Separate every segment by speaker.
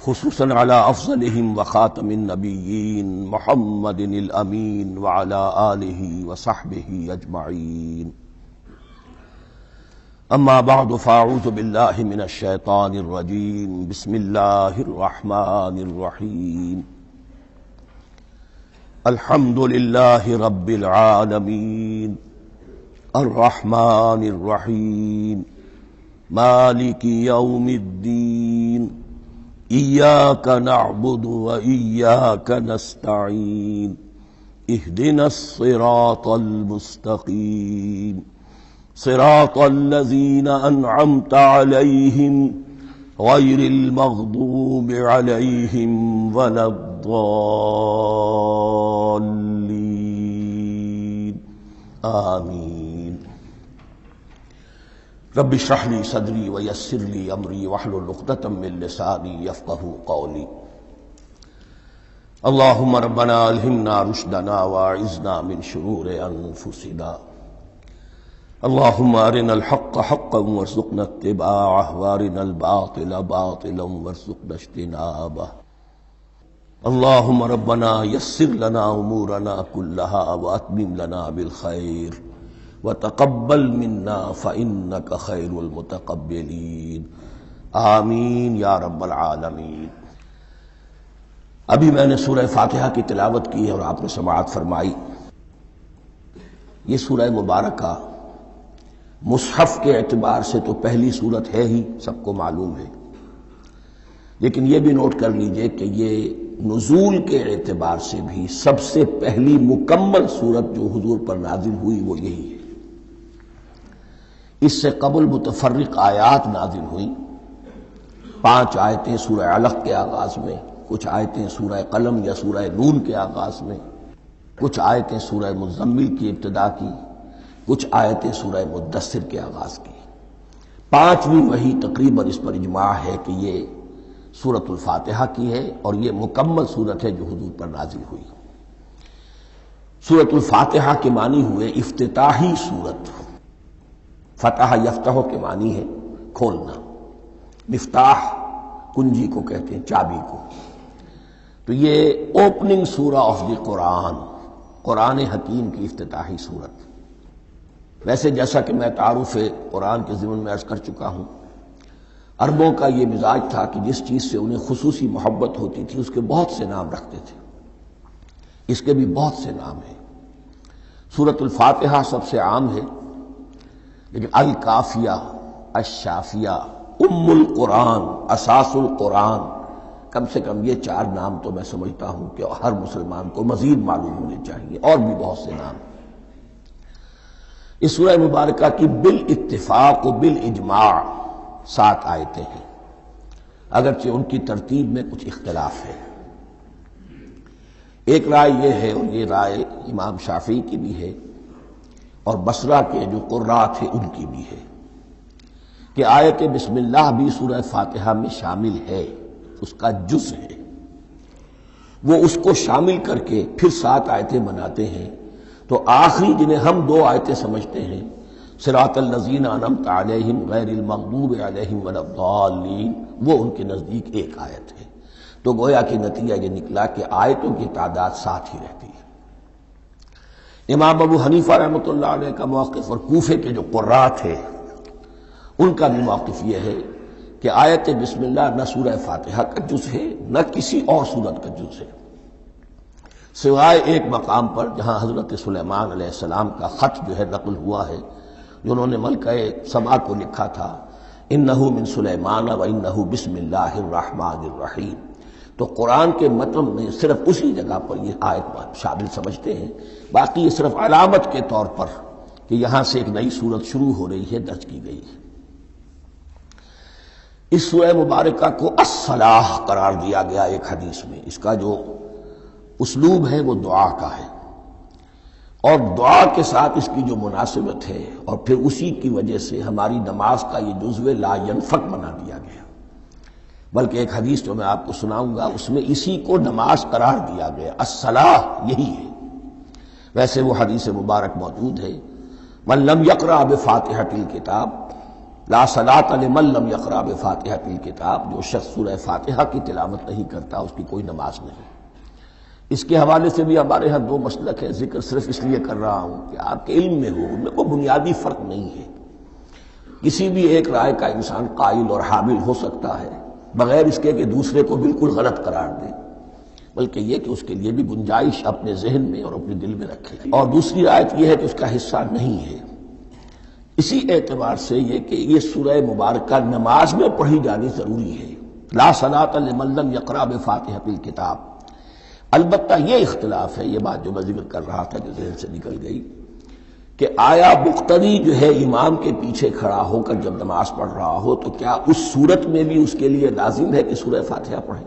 Speaker 1: خصوصاً على افضلهم وخاتم النبیین محمد الامین وعلى آلہ وصحبہ اجمعین. اما بعد فاعوذ باللہ من الشیطان الرجیم. بسم اللہ الرحمن الرحیم. الحمد للہ رب العالمین الرحمن الرحیم مالک یوم الدین. ایاک نعبد وإیاک نستعین. اہدنا الصراط المستقیم صراط الذین انعمت علیہم غیر المغضوب علیہم ولا الضالین. آمین. رب اشرح لی صدری ویسر لی امری واحلل عقدۃ من لسانی یفقہوا قولی. اللہم ربنا الہمنا رشدنا واعذنا من شرور انفسنا. اللہم ارنا الحق حقا وارزقنا اتباعہ وارنا الباطل باطلا وارزقنا اجتنابہ. اللہم ربنا یسر لنا امورنا کلہا واتمم لنا بالخیر وتقبل منا فإنك خیر المتقبلین. آمین یا رب العالمین. ابھی میں نے سورہ فاتحہ کی تلاوت کی اور آپ نے سماعت فرمائی. یہ سورہ مبارکہ مصحف کے اعتبار سے تو پہلی سورت ہے ہی، سب کو معلوم ہے، لیکن یہ بھی نوٹ کر لیجئے کہ یہ نزول کے اعتبار سے بھی سب سے پہلی مکمل سورت جو حضور پر نازل ہوئی وہ یہی ہے. اس سے قبل متفرق آیات نازل ہوئیں. 5 آیتیں سورہ علق کے آغاز میں، کچھ آیتیں سورہ قلم یا سورہ نون کے آغاز میں، کچھ آیتیں سورہ مزمل کی ابتدا کی، کچھ آیتیں سورہ مدثر کے آغاز کی. 5ویں وحی تقریباً اس پر اجماع ہے کہ یہ سورۃ الفاتحہ کی ہے اور یہ مکمل سورت ہے جو حضور پر نازل ہوئی. سورۃ الفاتحہ کے معنی ہوئے افتتاحی سورت. فتح یفتح کے معنی ہے کھولنا. مفتاح کنجی کو کہتے ہیں، چابی کو. تو یہ اوپننگ سورہ آف دی قرآن، قرآن حکیم کی افتتاحی سورت. ویسے جیسا کہ میں تعارف قرآن کے ضمن میں عرض کر چکا ہوں، عربوں کا یہ مزاج تھا کہ جس چیز سے انہیں خصوصی محبت ہوتی تھی اس کے بہت سے نام رکھتے تھے. اس کے بھی بہت سے نام ہیں. سورۃ الفاتحہ سب سے عام ہے، لیکن الکافیہ، الشافیہ، ام القرآن، اساس القرآن، کم سے کم یہ 4 نام تو میں سمجھتا ہوں کہ ہر مسلمان کو مزید معلوم ہونے چاہیے. اور بھی بہت سے نام. اس سورہ مبارکہ کی بالاتفاق و بالاجماع 7 آیتیں ہیں، اگرچہ ان کی ترتیب میں کچھ اختلاف ہے. ایک رائے یہ ہے، اور یہ رائے امام شافعی کی بھی ہے اور بصرہ کے جو قراء تھے ان کی بھی ہے، کہ آیت بسم اللہ بھی سورہ فاتحہ میں شامل ہے، اس کا جز ہے. وہ اس کو شامل کر کے پھر 7 آیتیں بناتے ہیں. تو آخری جنہیں ہم 2 آیتیں سمجھتے ہیں، صراط الذین انعمت علیہم غیر المغضوب علیہم ولا الضالین، وہ ان کے نزدیک 1 آیت ہے. تو گویا کہ نتیجہ یہ نکلا کہ آیتوں کی تعداد 7 ہی رہتی ہے. امام ابو حنیفہ رحمۃ اللہ علیہ کا موقف اور کوفے کے جو قراء تھے ان کا بھی موقف یہ ہے کہ آیت بسم اللہ نہ سورہ فاتحہ کا جز ہے نہ کسی اور سورت کا جز ہے، سوائے ایک مقام پر جہاں حضرت سلیمان علیہ السلام کا خط جو ہے نقل ہوا ہے، جنہوں نے ملکہ سبا کو لکھا تھا، انہ من سلیمان و انہ بسم اللہ الرحمن الرحیم. تو قرآن کے متن میں صرف اسی جگہ پر یہ آیت شامل سمجھتے ہیں. باقی یہ صرف علامت کے طور پر کہ یہاں سے ایک نئی سورت شروع ہو رہی ہے درج کی گئی ہے. اس سورہ مبارکہ کو الصلاح قرار دیا گیا ایک حدیث میں. اس کا جو اسلوب ہے وہ دعا کا ہے، اور دعا کے ساتھ اس کی جو مناسبت ہے، اور پھر اسی کی وجہ سے ہماری نماز کا یہ جزو لا ینفک بنا دیا گیا. بلکہ ایک حدیث جو میں آپ کو سناؤں گا اس میں اسی کو نماز قرار دیا گیا. الصلاح یہی ہے. ویسے وہ حدیث مبارک موجود ہے، من لم یقرأ بفاتحۃ الکتاب لا صلاۃ لمن لم یقرأ بفاتحۃ الکتاب، جو شخص سورہ فاتحہ کی تلاوت نہیں کرتا اس کی کوئی نماز نہیں۔ اس کے حوالے سے بھی ہمارے ہاں دو مسلک ہے، ذکر صرف اس لیے کر رہا ہوں کہ آپ کے علم میں ہو، ان میں کوئی بنیادی فرق نہیں ہے۔ کسی بھی ایک رائے کا انسان قائل اور حامل ہو سکتا ہے بغیر اس کے کہ دوسرے کو بالکل غلط قرار دے، بلکہ یہ کہ اس کے لیے بھی گنجائش اپنے ذہن میں اور اپنے دل میں رکھے۔ اور دوسری آیت یہ ہے کہ اس کا حصہ نہیں ہے۔ اسی اعتبار سے یہ کہ یہ سورہ مبارکہ نماز میں پڑھی جانی ضروری ہے، لا صلاۃ لمن لم یقرأ بفاتحۃ الکتاب۔ البتہ یہ اختلاف ہے، یہ بات جو میں ذکر کر رہا تھا جو ذہن سے نکل گئی، کہ آیا مقتدی جو ہے امام کے پیچھے کھڑا ہو کر جب نماز پڑھ رہا ہو تو کیا اس صورت میں بھی اس کے لیے لازم ہے کہ سورہ فاتحہ پڑھے؟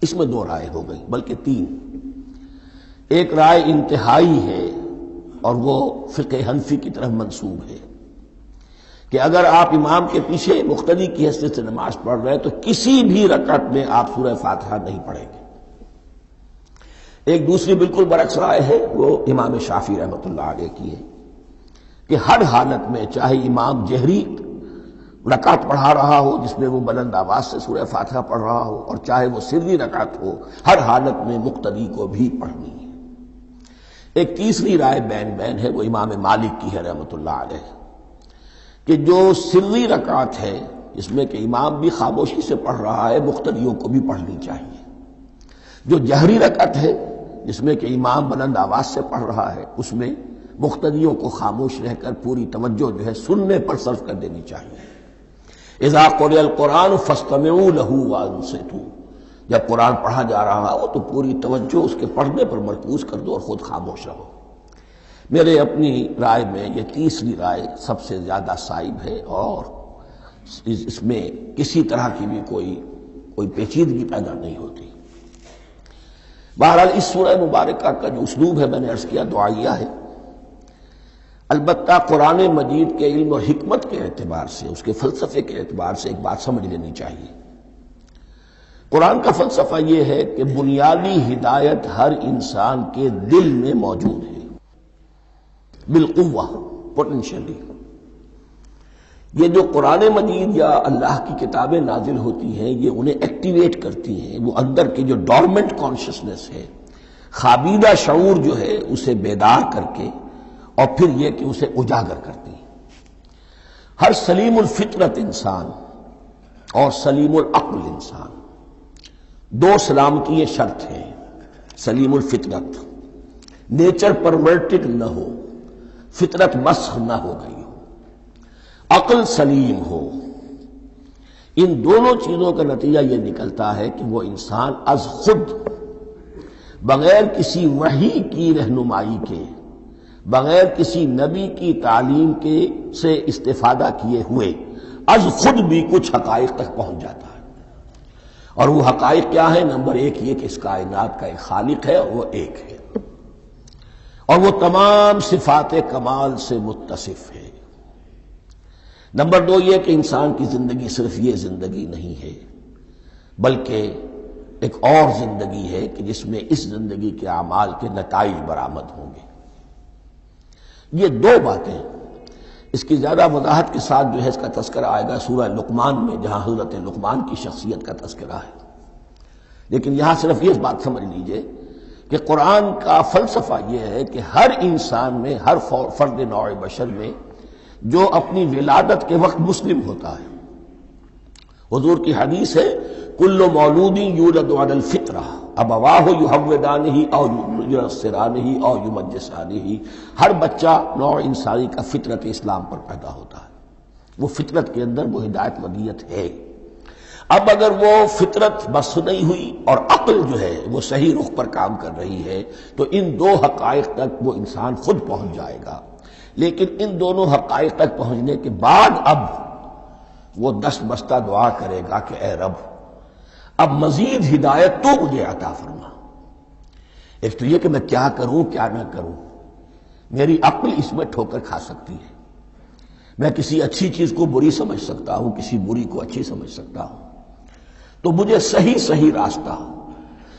Speaker 1: اس میں دو رائے ہو گئی، بلکہ تین۔ ایک رائے انتہائی ہے اور وہ فقہ حنفی کی طرف منسوب ہے کہ اگر آپ امام کے پیچھے مقتدی کی حیثیت سے نماز پڑھ رہے ہیں تو کسی بھی رکعت میں آپ سورہ فاتحہ نہیں پڑھیں گے۔ ایک دوسری بالکل برعکس رائے ہے، وہ امام شافعی رحمۃ اللہ علیہ کی ہے کہ ہر حالت میں چاہے امام جہری رکعت پڑھا رہا ہو جس میں وہ بلند آواز سے سورہ فاتحہ پڑھ رہا ہو، اور چاہے وہ سری رکعت ہو، ہر حالت میں مقتدی کو بھی پڑھنی ہے۔ ایک تیسری رائے بین بین ہے، وہ امام مالک کی ہے رحمۃ اللہ علیہ، کہ جو سری رکعت ہے اس میں کہ امام بھی خاموشی سے پڑھ رہا ہے، مقتدیوں کو بھی پڑھنی چاہیے۔ جو جہری رکعت ہے جس میں کہ امام بلند آواز سے پڑھ رہا ہے، اس میں مقتدیوں کو خاموش رہ کر پوری توجہ جو ہے سننے پر صرف کر دینی چاہیے۔ اذا قرئ القرآن فاستمعوا له وانصتوا، جب قرآن پڑھا جا رہا ہو تو پوری توجہ اس کے پڑھنے پر مرکوز کر دو اور خود خاموش رہو۔ میرے اپنی رائے میں یہ تیسری رائے سب سے زیادہ صائب ہے اور اس میں کسی طرح کی بھی کوئی پیچیدگی پیدا نہیں ہوتی۔ بہرحال اس سورہ مبارکہ کا جو اسلوب ہے میں نے عرض کیا دعائیہ ہے، البتہ قرآن مجید کے علم اور حکمت کے اعتبار سے، اس کے فلسفے کے اعتبار سے ایک بات سمجھ لینی چاہیے۔ قرآن کا فلسفہ یہ ہے کہ بنیادی ہدایت ہر انسان کے دل میں موجود ہے، بالقوہ، پوٹینشلی۔ یہ جو قرآن مجید یا اللہ کی کتابیں نازل ہوتی ہیں یہ انہیں ایکٹیویٹ کرتی ہیں، وہ اندر کی جو ڈورمنٹ کانشسنس ہے، خوابیدہ شعور جو ہے اسے بیدار کر کے اور پھر یہ کہ اسے اجاگر کرتی ہیں۔ ہر سلیم الفطرت انسان اور سلیم العقل انسان، دو سلامتی شرط ہیں۔ سلیم الفطرت، نیچر پرورٹڈ نہ ہو، فطرت مسخ نہ ہو گئی ہو، عقل سلیم ہو۔ ان دونوں چیزوں کا نتیجہ یہ نکلتا ہے کہ وہ انسان از خود، بغیر کسی وحی کی رہنمائی کے، بغیر کسی نبی کی تعلیم کے سے استفادہ کیے ہوئے از خود بھی کچھ حقائق تک پہنچ جاتا ہے۔ اور وہ حقائق کیا ہے؟ نمبر ایک یہ کہ اس کائنات کا ایک خالق ہے اور وہ ایک ہے، اور وہ تمام صفات کمال سے متصف ہے۔ نمبر دو یہ کہ انسان کی زندگی صرف یہ زندگی نہیں ہے، بلکہ ایک اور زندگی ہے کہ جس میں اس زندگی کے اعمال کے نتائج برآمد ہوں گے۔ یہ دو باتیں، اس کی زیادہ وضاحت کے ساتھ جو ہے اس کا تذکرہ آئے گا سورہ لقمان میں، جہاں حضرت لقمان کی شخصیت کا تذکرہ ہے۔ لیکن یہاں صرف یہ بات سمجھ لیجئے کہ قرآن کا فلسفہ یہ ہے کہ ہر انسان میں، ہر فرد نوع بشر میں جو اپنی ولادت کے وقت مسلم ہوتا ہے، حضور کی حدیث ہے کل مولود یولد علی الفطرہ ابواہ یحودانہ او ینصرانہ او یمجسانہ، ہر بچہ نوع انسانی کا فطرت اسلام پر پیدا ہوتا ہے، وہ فطرت کے اندر وہ ہدایت ودیت ہے۔ اب اگر وہ فطرت بس نہیں ہوئی اور عقل جو ہے وہ صحیح رخ پر کام کر رہی ہے تو ان دو حقائق تک وہ انسان خود پہنچ جائے گا۔ لیکن ان دونوں حقائق تک پہنچنے کے بعد اب وہ دست بستہ دعا کرے گا کہ اے رب اب مزید ہدایت تو مجھے عطا فرما۔ ایک تو یہ کہ میں کیا کروں کیا نہ کروں، میری عقل اس میں ٹھوکر کھا سکتی ہے، میں کسی اچھی چیز کو بری سمجھ سکتا ہوں، کسی بری کو اچھی سمجھ سکتا ہوں، تو مجھے صحیح راستہ،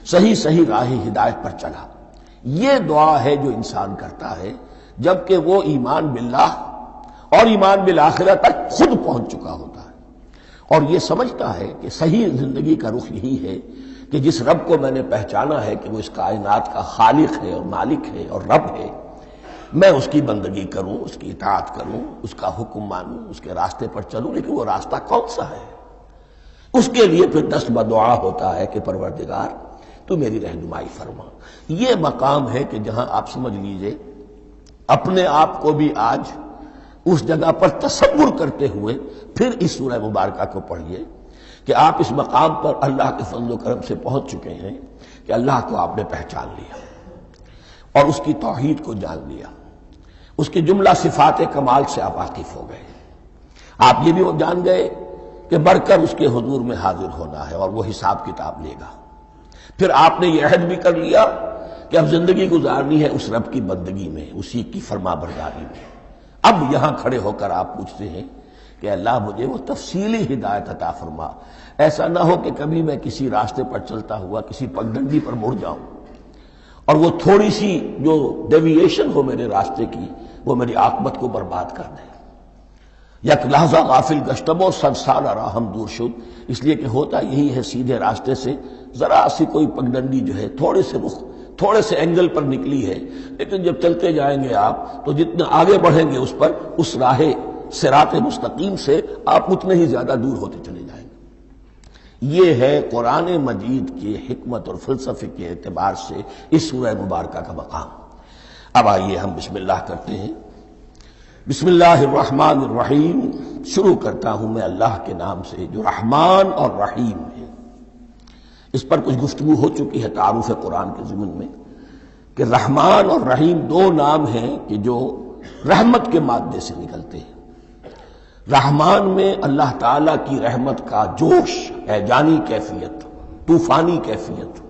Speaker 1: صحیح راہ ہدایت پر چلا۔ یہ دعا ہے جو انسان کرتا ہے جبکہ وہ ایمان باللہ اور ایمان بالآخرہ تک خود پہنچ چکا ہوتا ہے، اور یہ سمجھتا ہے کہ صحیح زندگی کا رخ یہی ہے کہ جس رب کو میں نے پہچانا ہے کہ وہ اس کائنات کا خالق ہے اور مالک ہے اور رب ہے، میں اس کی بندگی کروں، اس کی اطاعت کروں، اس کا حکم مانوں، اس کے راستے پر چلوں۔ لیکن وہ راستہ کون سا ہے؟ اس کے لیے پھر دست بدعا ہوتا ہے کہ پروردگار تو میری رہنمائی فرما۔ یہ مقام ہے کہ جہاں آپ سمجھ لیجئے اپنے آپ کو بھی آج اس جگہ پر تصور کرتے ہوئے پھر اس سورہ مبارکہ کو پڑھیے کہ آپ اس مقام پر اللہ کے فضل و کرم سے پہنچ چکے ہیں کہ اللہ کو آپ نے پہچان لیا اور اس کی توحید کو جان لیا، اس کی جملہ صفات کمال سے آپ واقف ہو گئے۔ آپ یہ بھی جان گئے کہ بڑھ کر اس کے حضور میں حاضر ہونا ہے اور وہ حساب کتاب لے گا۔ پھر آپ نے یہ عہد بھی کر لیا کہ اب زندگی گزارنی ہے اس رب کی بندگی میں، اسی کی فرما برداری میں۔ اب یہاں کھڑے ہو کر آپ پوچھتے ہیں کہ اللہ مجھے وہ تفصیلی ہدایت عطا فرما، ایسا نہ ہو کہ کبھی میں کسی راستے پر چلتا ہوا کسی پگڈنڈی پر مڑ جاؤں اور وہ تھوڑی سی جو ڈیویشن ہو میرے راستے کی وہ میری عاقبت کو برباد کر دے۔ یک لحظہ غافل گشتم و صد سال راہم دور شد، اس لیے کہ ہوتا یہی ہے سیدھے راستے سے ذرا سی کوئی پگڈنڈی جو ہے تھوڑے سے اینگل پر نکلی ہے، لیکن جب چلتے جائیں گے آپ تو جتنا آگے بڑھیں گے اس پر، اس راہ صراط مستقیم سے آپ اتنے ہی زیادہ دور ہوتے چلے جائیں گے۔ یہ ہے قرآن مجید کی حکمت اور فلسفے کے اعتبار سے اس سورہ مبارکہ کا مقام۔ اب آئیے ہم بسم اللہ کرتے ہیں۔ بسم اللہ الرحمن الرحیم، شروع کرتا ہوں میں اللہ کے نام سے جو رحمان اور رحیم ہے۔ اس پر کچھ گفتگو ہو چکی ہے تعارف قرآن کے ضمن میں کہ رحمان اور رحیم دو نام ہیں کہ جو رحمت کے مادے سے نکلتے ہیں۔ رحمان میں اللہ تعالی کی رحمت کا جوش، ہیجانی کیفیت، طوفانی کیفیت،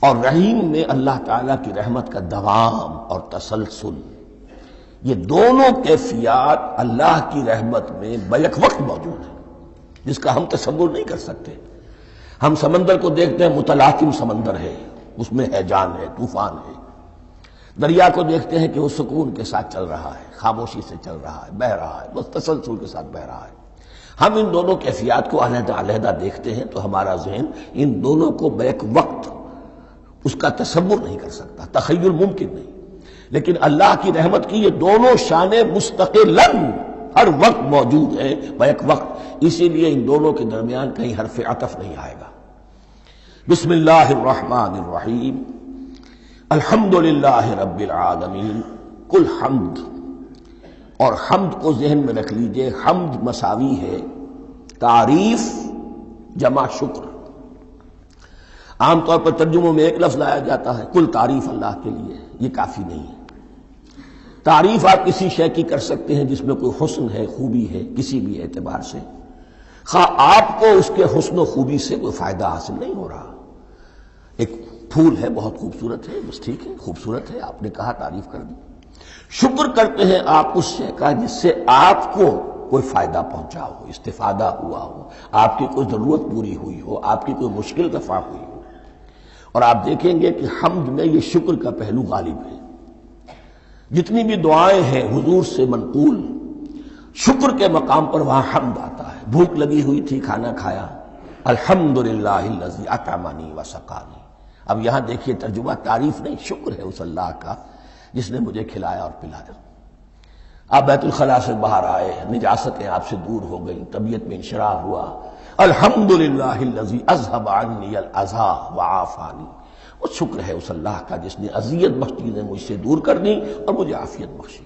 Speaker 1: اور رحیم میں اللہ تعالی کی رحمت کا دوام اور تسلسل۔ یہ دونوں کیفیات اللہ کی رحمت میں بیک وقت موجود ہیں، جس کا ہم تصور نہیں کر سکتے۔ ہم سمندر کو دیکھتے ہیں، متلاطم سمندر ہے، اس میں ہیجان ہے، طوفان ہے۔ دریا کو دیکھتے ہیں کہ وہ سکون کے ساتھ چل رہا ہے، خاموشی سے چل رہا ہے، بہہ رہا ہے، بس تسلسل کے ساتھ بہہ رہا ہے۔ ہم ان دونوں کیفیات کو علیحدہ علیحدہ دیکھتے ہیں تو ہمارا ذہن ان دونوں کو بیک وقت اس کا تصور نہیں کر سکتا، تخیل ممکن نہیں۔ لیکن اللہ کی رحمت کی یہ دونوں شانیں مستقلاً ہر وقت موجود ہیں بیک وقت، اسی لیے ان دونوں کے درمیان کہیں حرف عطف نہیں آئے گا۔ بسم اللہ الرحمن الرحیم، الحمد للہ رب العالمین۔ کل حمد، اور حمد کو ذہن میں رکھ لیجئے، حمد مساوی ہے تعریف جمع شکر۔ عام طور پر ترجموں میں ایک لفظ لایا جاتا ہے، کل تعریف اللہ کے لیے، یہ کافی نہیں ہے۔ تعریف آپ کسی شے کی کر سکتے ہیں جس میں کوئی حسن ہے، خوبی ہے، کسی بھی اعتبار سے، خواہ آپ کو اس کے حسن و خوبی سے کوئی فائدہ حاصل نہیں ہو رہا۔ ایک پھول ہے، بہت خوبصورت ہے، بس ٹھیک ہے، خوبصورت ہے، آپ نے کہا، تعریف کر دی۔ شکر کرتے ہیں آپ اس شے کا جس سے آپ کو کوئی فائدہ پہنچا ہو، استفادہ ہوا ہو، آپ کی کوئی ضرورت پوری ہوئی ہو، آپ کی کوئی مشکل رفع ہوئی ہو۔ اور آپ دیکھیں گے کہ حمد میں یہ شکر کا پہلو غالب ہے۔ جتنی بھی دعائیں ہیں حضور سے منقول، شکر کے مقام پر وہاں حمد آتا ہے۔ بھوک لگی ہوئی تھی، کھانا کھایا، الحمدللہ الذی اطعمنی وسقانی۔ اب یہاں دیکھیے ترجمہ تعریف نہیں، شکر ہے اس اللہ کا جس نے مجھے کھلایا اور پلایا۔ آپ بیت الخلاء سے باہر آئے، نجاستیں آپ سے دور ہو گئیں، طبیعت میں انشراح ہوا، الحمدللہ الذی اذھب عنی الاذی وعافانی۔ وہ شکر ہے اس اللہ کا جس نے اذیت بخش چیزیں مجھ سے دور کر دیں اور مجھے عافیت بخشی۔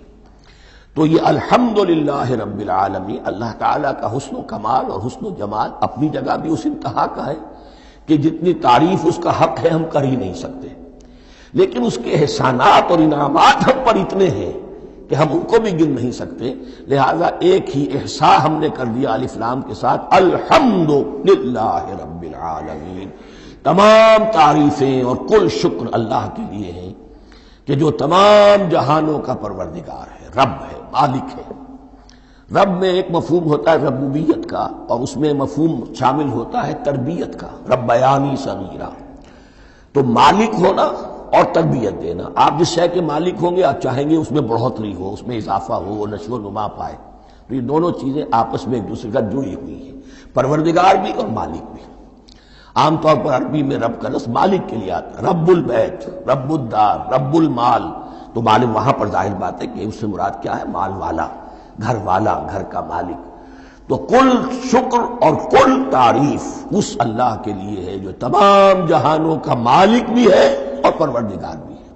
Speaker 1: تو یہ الحمدللہ رب العالمین، اللہ تعالیٰ کا حسن و کمال اور حسن و جمال اپنی جگہ بھی اس انتہا کا ہے کہ جتنی تعریف اس کا حق ہے ہم کر ہی نہیں سکتے، لیکن اس کے احسانات اور انعامات ہم پر اتنے ہیں کہ ہم ان کو بھی گن نہیں سکتے۔ لہذا ایک ہی احصاء ہم نے کر دیا الف لام کے ساتھ، الحمدللہ رب العالمین۔ تمام تعریفیں اور کل شکر اللہ کے لیے ہیں کہ جو تمام جہانوں کا پروردگار ہے، رب ہے، مالک ہے۔ رب میں ایک مفہوم ہوتا ہے ربوبیت کا، اور اس میں مفہوم شامل ہوتا ہے تربیت کا، ربیانی صغیرہ۔ تو مالک ہونا اور تربیت دینا. آپ جس شے کے مالک ہوں گے آپ چاہیں گے اس میں بڑھوتری ہو، اس میں اضافہ ہو، وہ نشو و نما پائے. تو یہ دونوں چیزیں آپس میں ایک دوسرے کا جڑی ہوئی ہیں، پروردگار بھی اور مالک بھی. عام طور پر عربی میں رب کا لفظ مالک کے لیے آتا ہے، رب البیت، رب الدار، رب المال. تو مالک وہاں پر ظاہر بات ہے کہ اس سے مراد کیا ہے؟ مال والا، گھر والا، گھر کا مالک. تو کل شکر اور کل تعریف اس اللہ کے لیے ہے جو تمام جہانوں کا مالک بھی ہے اور پروردگار بھی ہے.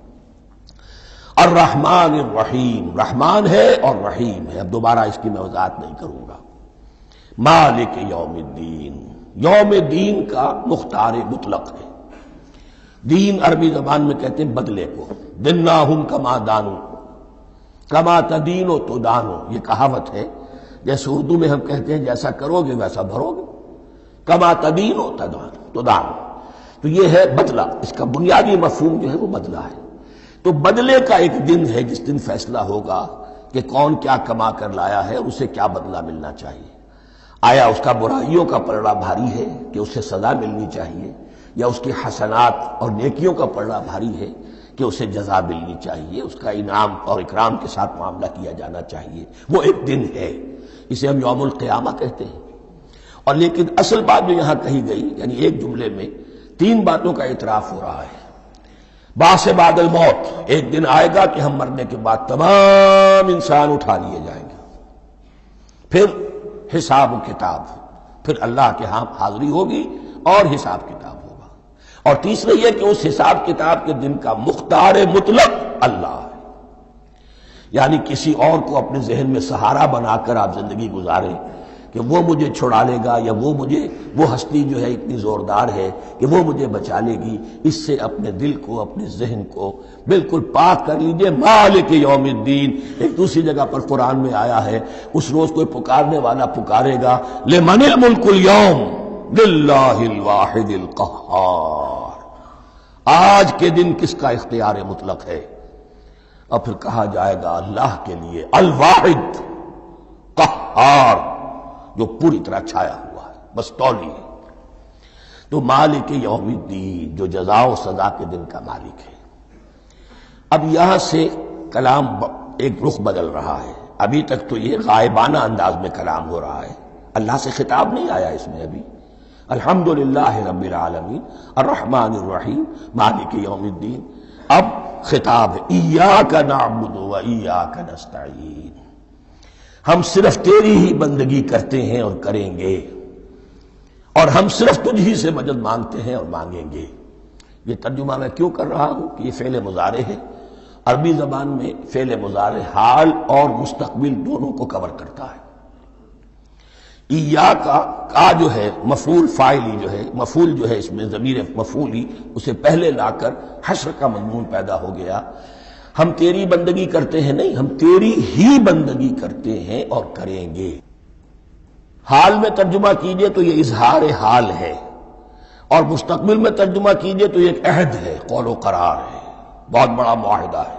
Speaker 1: الرحمن الرحیم، رحمان ہے اور رحیم ہے. اب دوبارہ اس کی میں وضاحت نہیں کروں گا. مالک یوم الدین، یوم دین کا مختار مطلق ہے. دین عربی زبان میں کہتے ہیں بدلے کو. دناہم کما دانو، کما تدینو تو دانو، یہ کہاوت ہے. جیسے اردو میں ہم کہتے ہیں جیسا کرو گے ویسا بھرو گے. کما تدینو تو دانو، تو یہ ہے بدلہ. اس کا بنیادی مفہوم جو ہے وہ بدلہ ہے. تو بدلے کا ایک دن ہے جس دن فیصلہ ہوگا کہ کون کیا کما کر لایا ہے، اسے کیا بدلہ ملنا چاہیے. آیا اس کا برائیوں کا پلڑا بھاری ہے کہ اسے سزا ملنی چاہیے، یا اس کی حسنات اور نیکیوں کا پلڑا بھاری ہے کہ اسے جزا ملنی چاہیے، اس کا انعام اور اکرام کے ساتھ معاملہ کیا جانا چاہیے. وہ ایک دن ہے، اسے ہم یوم القیامہ کہتے ہیں. اور لیکن اصل بات جو یہاں کہی گئی، یعنی ایک جملے میں 3 باتوں کا اعتراف ہو رہا ہے. بعث بعد الموت، ایک دن آئے گا کہ ہم مرنے کے بعد تمام انسان اٹھا لیے جائیں گے. پھر حساب و کتاب، پھر اللہ کے ہاں حاضری ہوگی اور حساب کتاب ہوگا. اور تیسرا یہ کہ اس حساب کتاب کے دن کا مختار مطلق اللہ ہے. یعنی کسی اور کو اپنے ذہن میں سہارا بنا کر آپ زندگی گزاریں کہ وہ مجھے چھڑا لے گا، یا وہ ہستی جو ہے اتنی زوردار ہے کہ وہ مجھے بچا لے گی. اس سے اپنے دل کو، اپنے ذہن کو بالکل پاک کر لیجئے. مالک یوم الدین ایک دوسری جگہ پر قرآن میں آیا ہے. اس روز کوئی پکارنے والا پکارے گا لمن الملک اليوم للہ الواحد القہار، آج کے دن کس کا اختیار مطلق ہے؟ اور پھر کہا جائے گا اللہ کے لیے الواحد قہار، جو پوری طرح چھایا ہوا ہے، بس تولی ہے. تو مالک یوم الدین جو جزا و سزا کے دن کا مالک ہے. اب یہاں سے کلام ایک رخ بدل رہا ہے. ابھی تک تو یہ غائبانہ انداز میں کلام ہو رہا ہے، اللہ سے خطاب نہیں آیا اس میں ابھی. الحمدللہ رب العالمین الرحمن الرحیم مالک یوم الدین. اب خطاب ہے ایاک نعبد و ایاک نستعین، ہم صرف تیری ہی بندگی کرتے ہیں اور کریں گے، اور ہم صرف تجھ ہی سے مدد مانگتے ہیں اور مانگیں گے. یہ ترجمہ میں کیوں کر رہا ہوں کہ یہ فعل مضارع ہے. عربی زبان میں فعل مضارع حال اور مستقبل دونوں کو کور کرتا ہے. ایاک کا جو ہے مفعول فاعلی جو ہے، مفعول جو ہے اس میں ضمیر مفعولی اسے پہلے لا کر حشر کا مضمون پیدا ہو گیا. ہم تیری بندگی کرتے ہیں نہیں، ہم تیری ہی بندگی کرتے ہیں اور کریں گے. حال میں ترجمہ کیجئے تو یہ اظہار حال ہے، اور مستقبل میں ترجمہ کیجئے تو یہ ایک عہد ہے، قول و قرار ہے، بہت بڑا معاہدہ ہے.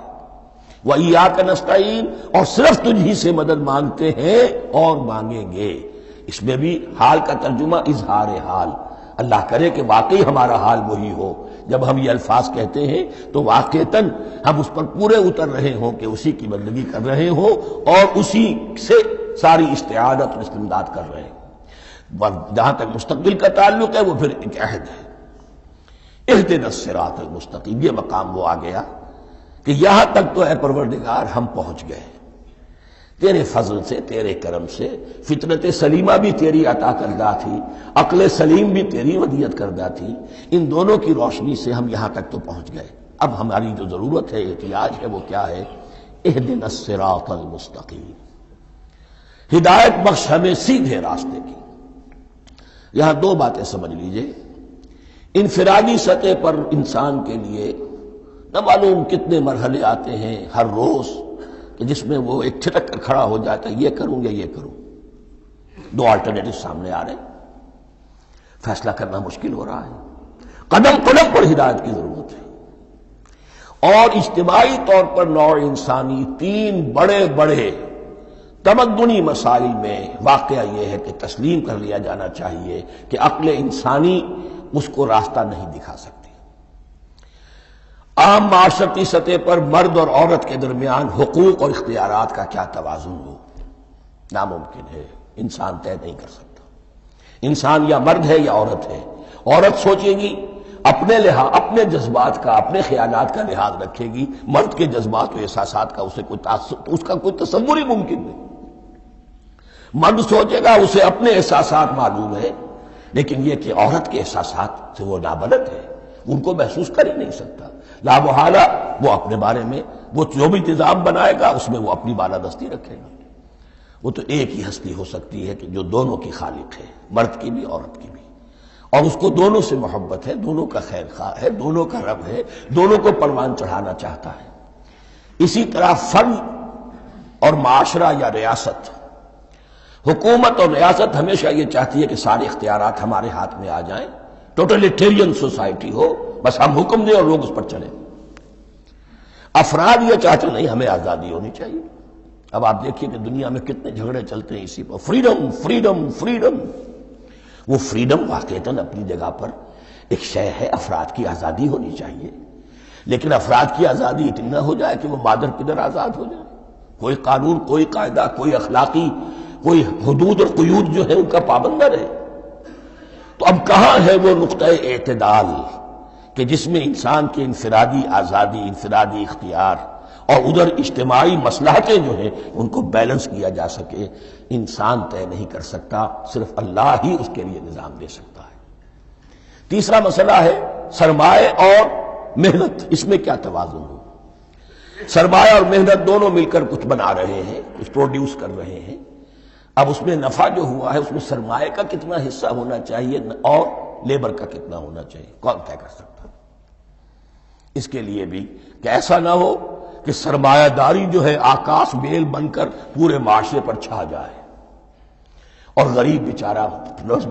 Speaker 1: وَإِيَّاكَ نَسْتَعِينُ، اور صرف تجھ ہی سے مدد مانگتے ہیں اور مانگیں گے. اس میں بھی حال کا ترجمہ اظہار حال. اللہ کرے کہ واقعی ہمارا حال وہی ہو. جب ہم یہ الفاظ کہتے ہیں تو واقعتاً ہم اس پر پورے اتر رہے ہوں کہ اسی کی بندگی کر رہے ہوں اور اسی سے ساری استعانت اور استمداد کر رہے ہیں. جہاں تک مستقبل کا تعلق ہے وہ پھر ایک عہد ہے. اہدنا الصراط المستقیم، یہ مقام وہ آ گیا کہ یہاں تک تو اے پروردگار ہم پہنچ گئے. تیرے فضل سے، تیرے کرم سے، فطرت سلیمہ بھی تیری عطا کردہ تھی، عقل سلیم بھی تیری ودیعت کردہ تھی. ان دونوں کی روشنی سے ہم یہاں تک تو پہنچ گئے. اب ہماری جو ضرورت ہے، احتیاج ہے، وہ کیا ہے؟ اہدنا الصراط المستقیم، ہدایت بخش ہمیں سیدھے راستے کی. یہاں 2 باتیں سمجھ لیجئے. انفرادی سطح پر انسان کے لیے نہ معلوم کتنے مرحلے آتے ہیں ہر روز کہ جس میں وہ ایک چھٹک کر کھڑا ہو جاتا ہے، یہ کروں یا یہ کروں. 2 آلٹرنیٹو سامنے آ رہے ہیں، فیصلہ کرنا مشکل ہو رہا ہے. قدم قدم پر ہدایت کی ضرورت ہے. اور اجتماعی طور پر نوع انسانی 3 بڑے بڑے تمدنی مسائل میں واقعہ یہ ہے کہ تسلیم کر لیا جانا چاہیے کہ عقل انسانی اس کو راستہ نہیں دکھا سکتی. عام معاشرتی سطح پر مرد اور عورت کے درمیان حقوق اور اختیارات کا کیا توازن ہو، ناممکن ہے، انسان طے نہیں کر سکتا۔ انسان یا مرد ہے یا عورت ہے۔ عورت سوچے گی اپنے لحاظ، اپنے جذبات کا، اپنے خیالات کا لحاظ رکھے گی، مرد کے جذبات و احساسات کا اس کا کوئی تصور ہی ممکن نہیں۔ مرد سوچے گا اسے اپنے احساسات معلوم ہے، لیکن یہ کہ عورت کے احساسات سے وہ نابلد ہے، ان کو محسوس کر ہی نہیں سکتا۔ لا محالہ وہ اپنے بارے میں وہ جو بھی نظام بنائے گا اس میں وہ اپنی بالادستی رکھے گا۔ وہ تو ایک ہی ہستی ہو سکتی ہے کہ جو دونوں کی خالق ہے، مرد کی بھی عورت کی بھی، اور اس کو دونوں سے محبت ہے، دونوں کا خیر خواہ ہے، دونوں کا رب ہے، دونوں کو پروان چڑھانا چاہتا ہے۔ اسی طرح فرد اور معاشرہ یا ریاست، حکومت اور ریاست ہمیشہ یہ چاہتی ہے کہ سارے اختیارات ہمارے ہاتھ میں آ جائیں، ٹوٹلیٹیرین سوسائٹی ہو، بس ہم حکم دیں اور لوگ اس پر چلیں۔ افراد یہ چاہتے نہیں، ہمیں آزادی ہونی چاہیے۔ اب آپ دیکھیے کہ دنیا میں کتنے جھگڑے چلتے ہیں اسی پر، فریڈم فریڈم فریڈم۔ وہ فریڈم واقعتاً اپنی جگہ پر ایک شے ہے، افراد کی آزادی ہونی چاہیے، لیکن افراد کی آزادی اتنی نہ ہو جائے کہ وہ مادر پدر آزاد ہو جائے، کوئی قانون، کوئی قاعدہ، کوئی اخلاقی، کوئی حدود اور قیود جو ہے ان کا پابند نہ رہے۔ تو اب کہاں ہے وہ نقطہ اعتدال کہ جس میں انسان کی انفرادی آزادی، انفرادی اختیار اور ادھر اجتماعی مصلحتیں جو ہیں ان کو بیلنس کیا جا سکے؟ انسان طے نہیں کر سکتا، صرف اللہ ہی اس کے لیے نظام دے سکتا ہے۔ تیسرا مسئلہ ہے سرمایہ اور محنت، اس میں کیا توازن ہو؟ سرمایہ اور محنت دونوں مل کر کچھ بنا رہے ہیں، کچھ پروڈیوس کر رہے ہیں۔ اب اس میں نفع جو ہوا ہے اس میں سرمایہ کا کتنا حصہ ہونا چاہیے اور لیبر کا کتنا ہونا چاہیے، کون طے کر سکتا؟ اس کے لیے بھی کہ ایسا نہ ہو کہ سرمایہ داری جو ہے آکاش بیل بن کر پورے معاشرے پر چھا جائے، اور غریب بیچارہ،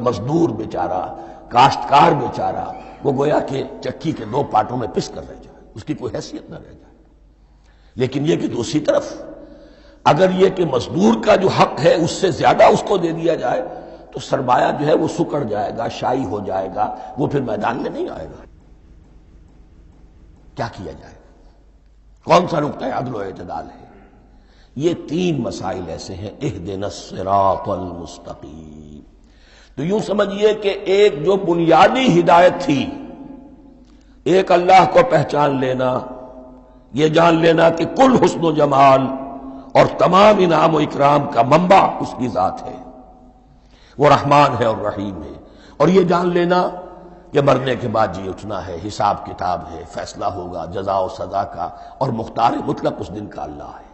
Speaker 1: مزدور بیچارہ، کاشتکار بیچارہ وہ گویا کہ چکی کے دو پارٹوں میں پس کر رہ جائے، اس کی کوئی حیثیت نہ رہ جائے۔ لیکن یہ کہ دوسری طرف اگر یہ کہ مزدور کا جو حق ہے اس سے زیادہ اس کو دے دیا جائے تو سرمایہ جو ہے وہ سکڑ جائے گا، شائی ہو جائے گا، وہ پھر میدان میں نہیں آئے گا۔ کیا کیا جائے؟ کون سا نقطہ عدل و اعتدال ہے؟ یہ تین مسائل ایسے ہیں، اہدنا الصراط المستقیم۔ تو یوں سمجھیے کہ ایک جو بنیادی ہدایت تھی، ایک اللہ کو پہچان لینا، یہ جان لینا کہ کل حسن و جمال اور تمام انعام و اکرام کا منبع اس کی ذات ہے، وہ رحمان ہے اور رحیم ہے، اور یہ جان لینا کہ مرنے کے بعد جی اٹھنا ہے، حساب کتاب ہے، فیصلہ ہوگا جزا و سزا کا، اور مختار مطلق اس دن کا اللہ ہے۔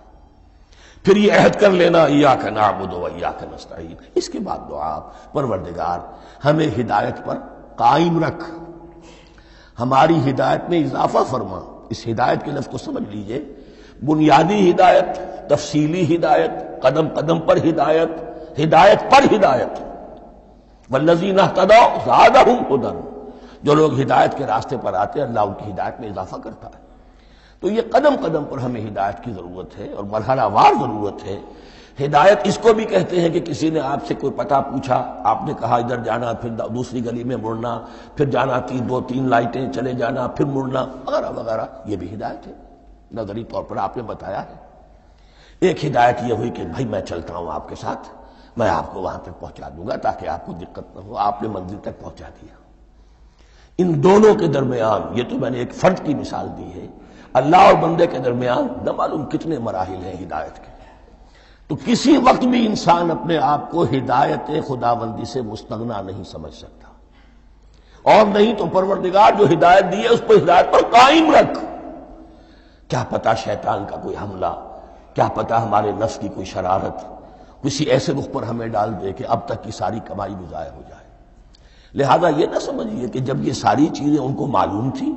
Speaker 1: پھر یہ عہد کر لینا ایاک نعبد و ایاک نستعین۔ اس کے بعد دعا، پروردگار ہمیں ہدایت پر قائم رکھ، ہماری ہدایت میں اضافہ فرما۔ اس ہدایت کے لفظ کو سمجھ لیجئے، بنیادی ہدایت، تفصیلی ہدایت، قدم قدم پر ہدایت، ہدایت پر ہدایت۔ والذین اہتدوا زادہم ھدی، جو لوگ ہدایت کے راستے پر آتے ہیں اللہ ان کی ہدایت میں اضافہ کرتا ہے۔ تو یہ قدم قدم پر ہمیں ہدایت کی ضرورت ہے اور مرحلہ وار ضرورت ہے۔ ہدایت اس کو بھی کہتے ہیں کہ کسی نے آپ سے کوئی پتہ پوچھا، آپ نے کہا ادھر جانا، پھر دوسری گلی میں مڑنا، پھر جانا دو تین لائٹیں چلے جانا، پھر مڑنا، وغیرہ وغیرہ، یہ بھی ہدایت ہے، نظری طور پر آپ نے بتایا ہے۔ ایک ہدایت یہ ہوئی کہ بھائی میں چلتا ہوں آپ کے ساتھ، میں آپ کو وہاں تک پہنچا دوں گا تاکہ آپ کو دقت نہ ہو، آپ نے منزل تک پہنچا دیا۔ ان دونوں کے درمیان، یہ تو میں نے ایک فرد کی مثال دی ہے، اللہ اور بندے کے درمیان نہ معلوم کتنے مراحل ہیں ہدایت کے۔ تو کسی وقت بھی انسان اپنے آپ کو ہدایت خداوندی سے مستغنا نہیں سمجھ سکتا، اور نہیں تو پروردگار جو ہدایت دی ہے اس کو ہدایت پر قائم رکھ۔ کیا پتہ شیطان کا کوئی حملہ، کیا پتہ ہمارے نفس کی کوئی شرارت کسی ایسے رخ پر ہمیں ڈال دے کہ اب تک کی ساری کمائی بھی ضائع ہو جائے۔ لہذا یہ نہ سمجھیے کہ جب یہ ساری چیزیں ان کو معلوم تھی،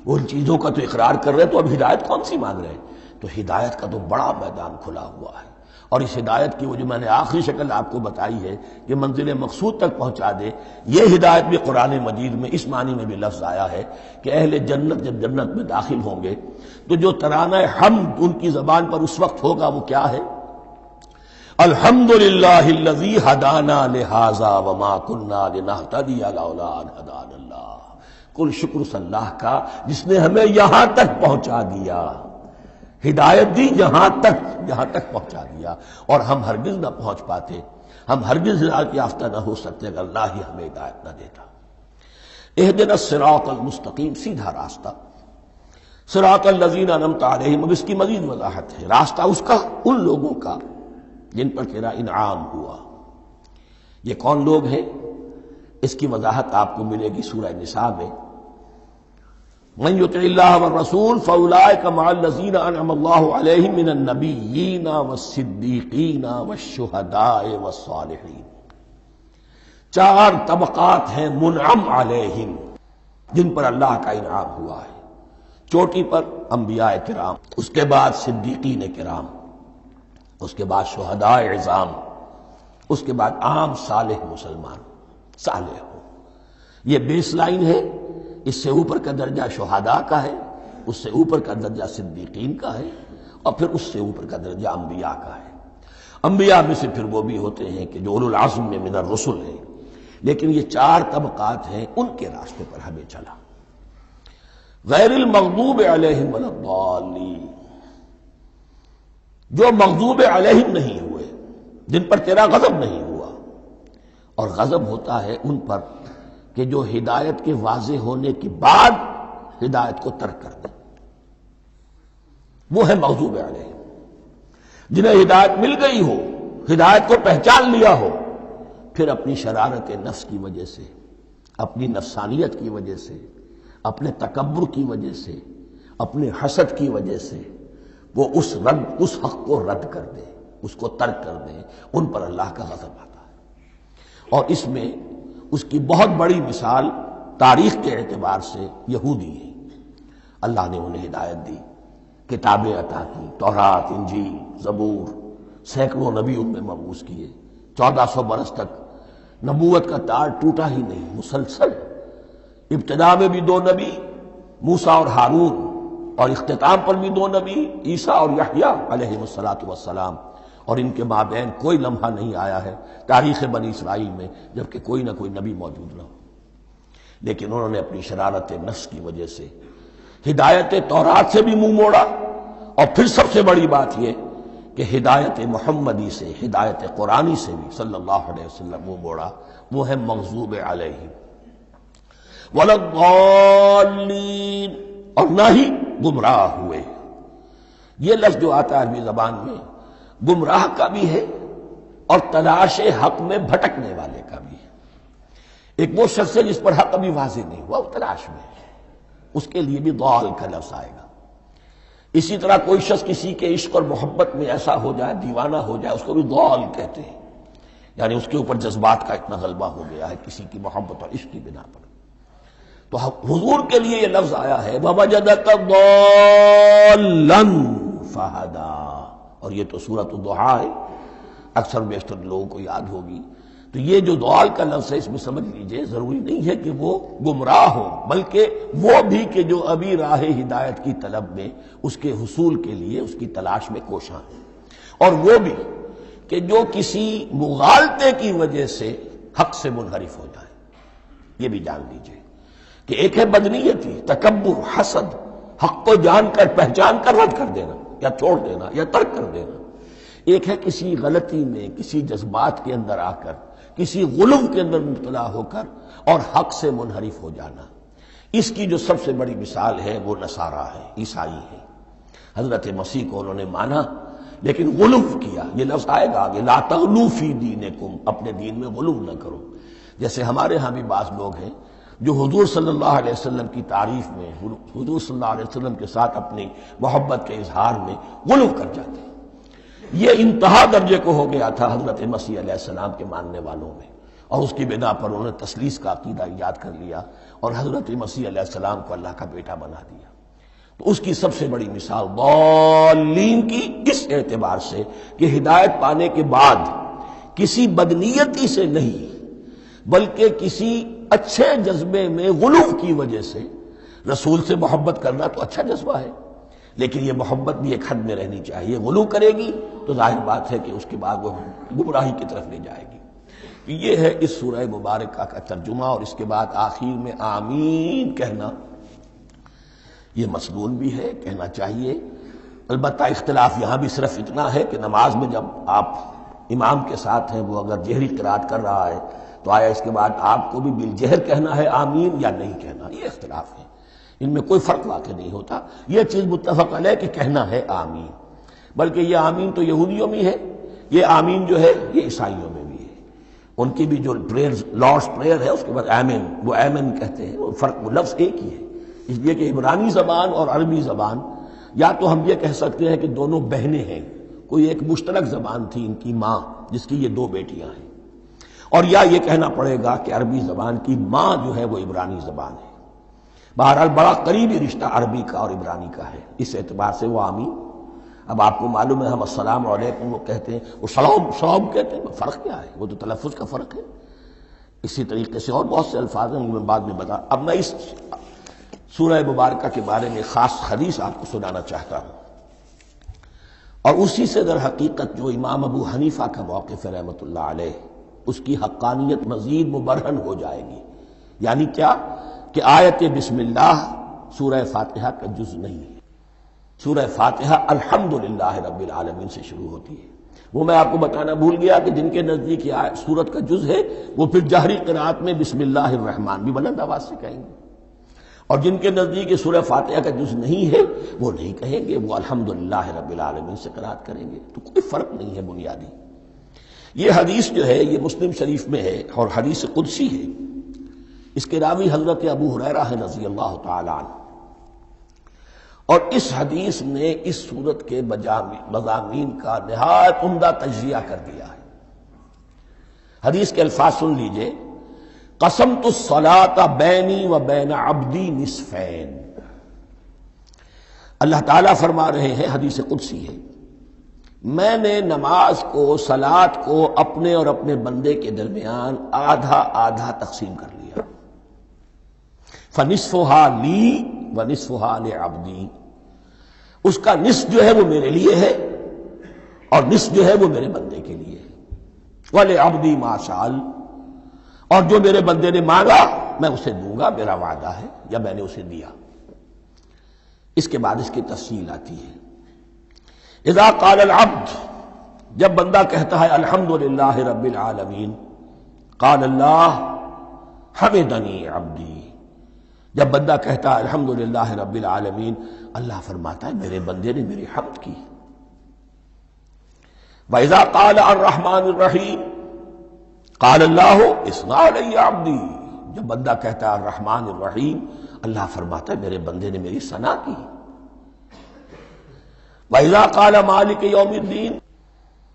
Speaker 1: ان چیزوں کا تو اقرار کر رہے تو اب ہدایت کون سی مانگ رہے ہیں؟ تو ہدایت کا تو بڑا میدان کھلا ہوا ہے، اور اس ہدایت کی وہ جو میں نے آخری شکل آپ کو بتائی ہے کہ منزل مقصود تک پہنچا دے، یہ ہدایت بھی قرآن مجید میں اس معنی میں بھی لفظ آیا ہے کہ اہل جنت جب جنت میں داخل ہوں گے تو جو ترانہ حمد ان کی زبان پر اس وقت ہوگا وہ کیا ہے؟ الحمدللہ الذی ہدانا لہذا وما کننا لنہتدی لولا ان ہدانا اللہ۔ کل شکر صلی اللہ کا جس نے ہمیں یہاں تک پہنچا دیا، ہدایت دی یہاں تک پہنچا دیا، اور ہم ہرگز نہ پہنچ پاتے، ہم ہرگز ہدایت یافتہ نہ ہو سکتے اگر اللہ ہی ہمیں ہدایت نہ دیتا۔ اہدنا الصراط المستقیم، سیدھا راستہ، صراط الذین انعمت علیہم، اب اس کی مزید وضاحت ہے، راستہ اس کا ان لوگوں کا جن پر تیرا انعام ہوا۔ یہ کون لوگ ہیں؟ اس کی وضاحت آپ کو ملے گی سورہ نساء میں، من یطع اللہ والرسول فاولئک مع الذین انعم اللہ علیہم من النبیین والصدیقین والشہداء والصالحین۔ چار طبقات ہیں منعم علیہم جن پر اللہ کا انعام ہوا ہے۔ چوٹی پر انبیاء کرام، اس کے بعد صدیقین کرام، اس کے بعد شہداء عظام، اس کے بعد عام صالح مسلمان، صالح ہو۔ یہ بیس لائن ہے، اس سے اوپر کا درجہ شہداء کا ہے، اس سے اوپر کا درجہ صدیقین کا ہے، اور پھر اس سے اوپر کا درجہ انبیاء کا ہے۔ انبیاء میں سے پھر وہ بھی ہوتے ہیں کہ جو اولو العزم میں من الرسل ہیں، لیکن یہ چار طبقات ہیں، ان کے راستے پر ہمیں چلا۔ غیر المغضوب علیہم ولا الضالین، جو مغضوب علیہم نہیں ہوئے، جن پر تیرا غضب نہیں ہوا، اور غضب ہوتا ہے ان پر کہ جو ہدایت کے واضح ہونے کے بعد ہدایت کو ترک کر دیں، وہ ہے مغضوب علیہم۔ جنہیں ہدایت مل گئی ہو، ہدایت کو پہچان لیا ہو، پھر اپنی شرارت نفس کی وجہ سے، اپنی نفسانیت کی وجہ سے، اپنے تکبر کی وجہ سے، اپنے حسد کی وجہ سے وہ اس حق کو رد کر دیں، اس کو ترک کر دیں، ان پر اللہ کا غضب آتا ہے۔ اور اس میں اس کی بہت بڑی مثال تاریخ کے اعتبار سے یہودی ہیں۔ اللہ نے انہیں ہدایت دی، کتابیں عطا کی، تورات، انجیل، زبور، سینکڑوں نبی ان میں مبعوث کیے، 1400 برس تک نبوت کا تار ٹوٹا ہی نہیں، مسلسل۔ ابتدا میں بھی 2 نبی، موسیٰ اور ہارون، اور اختتام پر بھی 2 نبی، عیسیٰ اور یحییٰ علیہم السلام، اور ان کے مابین کوئی لمحہ نہیں آیا ہے تاریخ بنی اسرائیل میں جبکہ کوئی نہ کوئی نبی موجود نہ ہو۔ لیکن انہوں نے اپنی شرارت نفس کی وجہ سے ہدایت تورات سے بھی منہ موڑا، اور پھر سب سے بڑی بات یہ کہ ہدایت محمدی سے، ہدایت قرآنی سے بھی صلی اللہ علیہ وسلم منہ موڑا، وہ ہے مغضوب علیہم ولا الضالین، اور نہ ہی گمراہ ہوئے۔ یہ لفظ جو آتا ہے عربی زبان میں گمراہ کا بھی ہے اور تلاش حق میں بھٹکنے والے کا بھی ہے۔ ایک وہ شخص ہے جس پر حق ابھی واضح نہیں ہوا، وہ تلاش میں ہے، اس کے لیے بھی ضال کا لفظ آئے گا۔ اسی طرح کوئی شخص کسی کے عشق اور محبت میں ایسا ہو جائے، دیوانہ ہو جائے، اس کو بھی ضال کہتے ہیں، یعنی اس کے اوپر جذبات کا اتنا غلبہ ہو گیا ہے کسی کی محبت اور عشق کی بنا پر۔ تو حضور کے لیے یہ لفظ آیا ہے وَوَجَدَكَ ضَالًّا فَهَدَىٰ، اور یہ تو سورۃ الضحیٰ ہے، اکثر بیشتر لوگوں کو یاد ہوگی۔ تو یہ جو ضال کا لفظ ہے، اس میں سمجھ لیجئے ضروری نہیں ہے کہ وہ گمراہ ہو، بلکہ وہ بھی کہ جو ابھی راہ ہدایت کی طلب میں، اس کے حصول کے لیے اس کی تلاش میں کوشاں ہیں، اور وہ بھی کہ جو کسی مغالطے کی وجہ سے حق سے منحرف ہو جائے۔ یہ بھی جان لیجئے کہ ایک ہے بدنیتی، تکبر، حسد، حق کو جان کر پہچان کر رد کر دینا یا چھوڑ دینا یا ترک کر دینا، ایک ہے کسی غلطی میں، کسی جذبات کے اندر آ کر، کسی غلو کے اندر مبتلا ہو کر اور حق سے منحرف ہو جانا۔ اس کی جو سب سے بڑی مثال ہے وہ نصارہ ہے، عیسائی ہے۔ حضرت مسیح کو انہوں نے مانا لیکن غلو کیا، یہ لفظ آئے گا آگے، لا تغلو فی دینکم، اپنے دین میں غلو نہ کرو۔ جیسے ہمارے ہاں بھی بعض لوگ ہیں جو حضور صلی اللہ علیہ وسلم کی تعریف میں، حضور صلی اللہ علیہ وسلم کے ساتھ اپنی محبت کے اظہار میں غلو کر جاتے ہیں۔ یہ انتہا درجے کو ہو گیا تھا حضرت مسیح علیہ السلام کے ماننے والوں میں، اور اس کی بنا پر انہوں نے تثلیث کا عقیدہ ایجاد کر لیا اور حضرت مسیح علیہ السلام کو اللہ کا بیٹا بنا دیا۔ تو اس کی سب سے بڑی مثال ضالین کی اس اعتبار سے کہ ہدایت پانے کے بعد کسی بدنیتی سے نہیں بلکہ کسی اچھے جذبے میں غلو کی وجہ سے، رسول سے محبت کرنا تو اچھا جذبہ ہے لیکن یہ محبت بھی ایک حد میں رہنی چاہیے۔ غلو کرے گی تو ظاہر بات ہے کہ اس کے بعد وہ گمراہی کی طرف لے جائے گی۔ یہ ہے اس سورہ مبارکہ کا ترجمہ، اور اس کے بعد آخر میں آمین کہنا یہ مسنون بھی ہے، کہنا چاہیے۔ البتہ اختلاف یہاں بھی صرف اتنا ہے کہ نماز میں جب آپ امام کے ساتھ ہیں، وہ اگر جہری قرات کر رہا ہے تو آیا اس کے بعد آپ کو بھی بالجہر کہنا ہے آمین یا نہیں کہنا، یہ اختلاف ہے، ان میں کوئی فرق واقع نہیں ہوتا۔ یہ چیز متفق علیہ کہ کہنا ہے آمین، بلکہ یہ آمین تو یہودیوں میں ہے، یہ آمین جو ہے یہ عیسائیوں میں بھی ہے، ان کی بھی جو پریئر لارڈس پریئر ہے اس کے بعد آمین، وہ آمین کہتے ہیں، وہ فرق وہ لفظ ایک ہی ہے، اس لیے کہ عبرانی زبان اور عربی زبان یا تو ہم یہ کہہ سکتے ہیں کہ دونوں بہنیں ہیں، کوئی ایک مشترک زبان تھی ان کی ماں جس کی یہ دو بیٹیاں ہیں، اور یا یہ کہنا پڑے گا کہ عربی زبان کی ماں جو ہے وہ عبرانی زبان ہے۔ بہرحال بڑا قریبی رشتہ عربی کا اور عبرانی کا ہے، اس اعتبار سے وہ آمین۔ اب آپ کو معلوم ہے ہم السلام علیکم وہ کہتے ہیں، وہ سلام کہتے ہیں، فرق کیا ہے؟ وہ تو تلفظ کا فرق ہے۔ اسی طریقے سے اور بہت سے الفاظ ہیں، میں بعد میں بتا۔ اب میں اس سورہ مبارکہ کے بارے میں خاص حدیث آپ کو سنانا چاہتا ہوں، اور اسی سے در حقیقت جو امام ابو حنیفہ کا موقف ہے رحمۃ اللہ علیہ، اس کی حقانیت مزید مبرہن ہو جائے گی۔ یعنی کیا کہ آیت بسم اللہ سورہ فاتحہ کا جز نہیں ہے، سورہ فاتحہ الحمدللہ رب العالمین سے شروع ہوتی ہے۔ وہ میں آپ کو بتانا بھول گیا کہ جن کے نزدیک یہ سورت کا جز ہے وہ پھر جہری قرات میں بسم اللہ الرحمن بھی بلند آواز سے کہیں گے، اور جن کے نزدیک یہ سورہ فاتحہ کا جز نہیں ہے وہ نہیں کہیں گے، وہ الحمدللہ رب العالمین سے قرات کریں گے۔ تو کوئی فرق نہیں ہے بنیادی۔ یہ حدیث جو ہے یہ مسلم شریف میں ہے اور حدیث قدسی ہے، اس کے راوی حضرت ابو ہریرہ ہے رضی اللہ تعالی عنہ، اور اس حدیث نے اس سورت کے مضامین کا نہایت عمدہ تجزیہ کر دیا ہے۔ حدیث کے الفاظ سن لیجئے، قسمت الصلاۃ بینی و بین عبدی نصفین۔ اللہ تعالیٰ فرما رہے ہیں، حدیث قدسی ہے، میں نے نماز کو، صلاۃ کو اپنے اور اپنے بندے کے درمیان آدھا آدھا تقسیم کر لیا، فنصفها لی ونصفها لعبدی، اس کا نصف جو ہے وہ میرے لیے ہے اور نصف جو ہے وہ میرے بندے کے لیے ہے، وَلِعَبْدِي مَا سَأَلَ، اور جو میرے بندے نے مانگا میں اسے دوں گا، میرا وعدہ ہے یا میں نے اسے دیا۔ اس کے بعد اس کی تفصیل آتی ہے، اذا قال العبد، جب بندہ کہتا ہے الحمدللہ رب العالمین، قال اللہ حمدنی عبدی، جب بندہ کہتا ہے الحمدللہ رب العالمین، اللہ فرماتا ہے میرے بندے نے میری حمد کی۔ وَإِذَا قَالَ الرَّحْمَنُ الرَّحِيمُ قَالَ اللَّهُ اثْنَى عَلَيَّ عَبْدِي، جب بندہ کہتا ہے الرحمن الرحیم، اللہ فرماتا ہے میرے بندے نے میری ثنا کی۔ وَإِذَا قَالَ مَالِكِ يَوْمِ الدِّينِ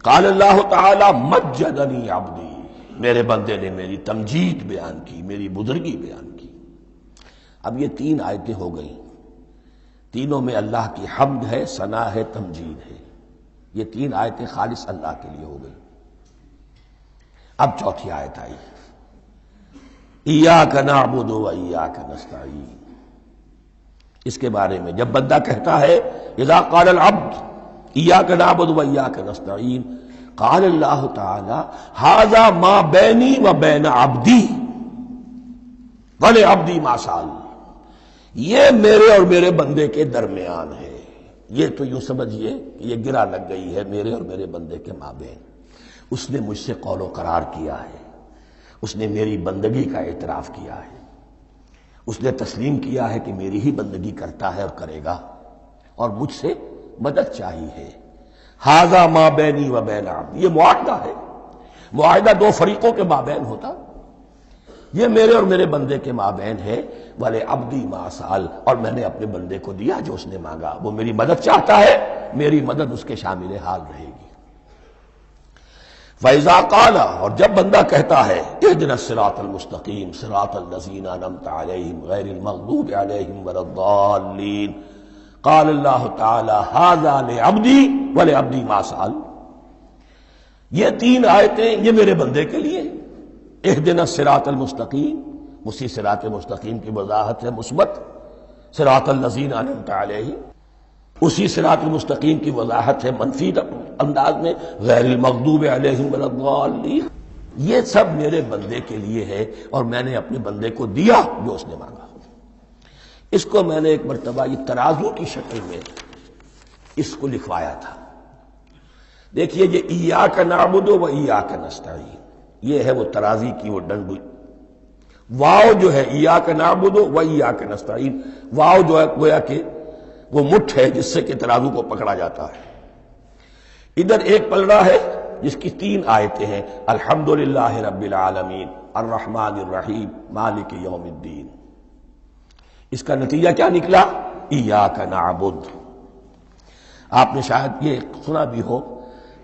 Speaker 1: قَالَ اللَّهُ تَعَالَى مَجَّدَنِي عَبْدِي، میرے بندے نے میری تمجید بیان کی، میری بزرگی بیان کی۔ اب یہ تین آیتیں ہو گئیں، تینوں میں اللہ کی حمد ہے، ثنا ہے، تمجید ہے، یہ تین آیتیں خالص اللہ کے لیے ہو گئی۔ اب چوتھی آیت آئی، ایاک نعبد و ایاک نستعین، اس کے بارے میں جب بندہ کہتا ہے اذا قال العبد ایاک نعبد و ایاک نستعین، قال اللہ تعالی ھذا ما بینی و بین عبدی ولعبدی ما سأل، یہ میرے اور میرے بندے کے درمیان ہے۔ یہ تو یوں سمجھیے کہ یہ گرا لگ گئی ہے میرے اور میرے بندے کے مابین، اس نے مجھ سے قول و قرار کیا ہے، اس نے میری بندگی کا اعتراف کیا ہے، اس نے تسلیم کیا ہے کہ میری ہی بندگی کرتا ہے اور کرے گا، اور مجھ سے مدد چاہیے ہے۔ ھذا ما بینی و بین عبدی، یہ معاہدہ ہے، معاہدہ دو فریقوں کے مابین ہوتا، یہ میرے اور میرے بندے کے مابین ہے۔ وَلِعَبْدِي مَا سَأَلَ، اور میں نے اپنے بندے کو دیا جو اس نے مانگا، وہ میری مدد چاہتا ہے، میری مدد اس کے شامل حال رہے گی۔ فَإِذَا قَالَ، اور جب بندہ کہتا ہے اهْدِنَا الصِّرَاطَ الْمُسْتَقِيمَ صِرَاطَ الَّذِينَ أَنْعَمْتَ عَلَيْهِمْ غَيْرِ الْمَغْضُوبِ عَلَيْهِمْ وَلَا الضَّالِّينَ، قَالَ اللَّهُ تَعَالَى هَذَا لِعَبْدِي وَلِعَبْدِي مَا سَأَلَ، یہ تین آیتیں یہ میرے بندے کے لیے ہیں۔ اهْدِنَا الصِّرَاطَ الْمُسْتَقِيمَ، اسی صراط مستقیم کی وضاحت ہے مثبت، صراط الذین انعمت علیہم، اسی صراط المستقیم کی وضاحت ہے منفی انداز میں، غیر المغضوب علیہم ولا الضالین۔ یہ سب میرے بندے کے لیے ہے اور میں نے اپنے بندے کو دیا جو اس نے مانگا۔ اس کو میں نے ایک مرتبہ یہ ترازو کی شکل میں اس کو لکھوایا تھا۔ دیکھیے یہ ایاک نعبد و ایاک نستعین، یہ ہے وہ ترازی کی وہ ڈنڈی۔ واو جو ہے ایاک نعبد و ایاک نستعین، واو جو ہے گویا کہ وہ مٹھ ہے جس سے کہ ترازو کو پکڑا جاتا ہے۔ ادھر ایک پلڑا ہے جس کی 3 آیتیں ہیں، الحمدللہ رب العالمین الرحمن الرحیم مالک یوم الدین۔ اس کا نتیجہ کیا نکلا؟ ایاک نعبد۔ آپ نے شاید یہ سنا بھی ہو،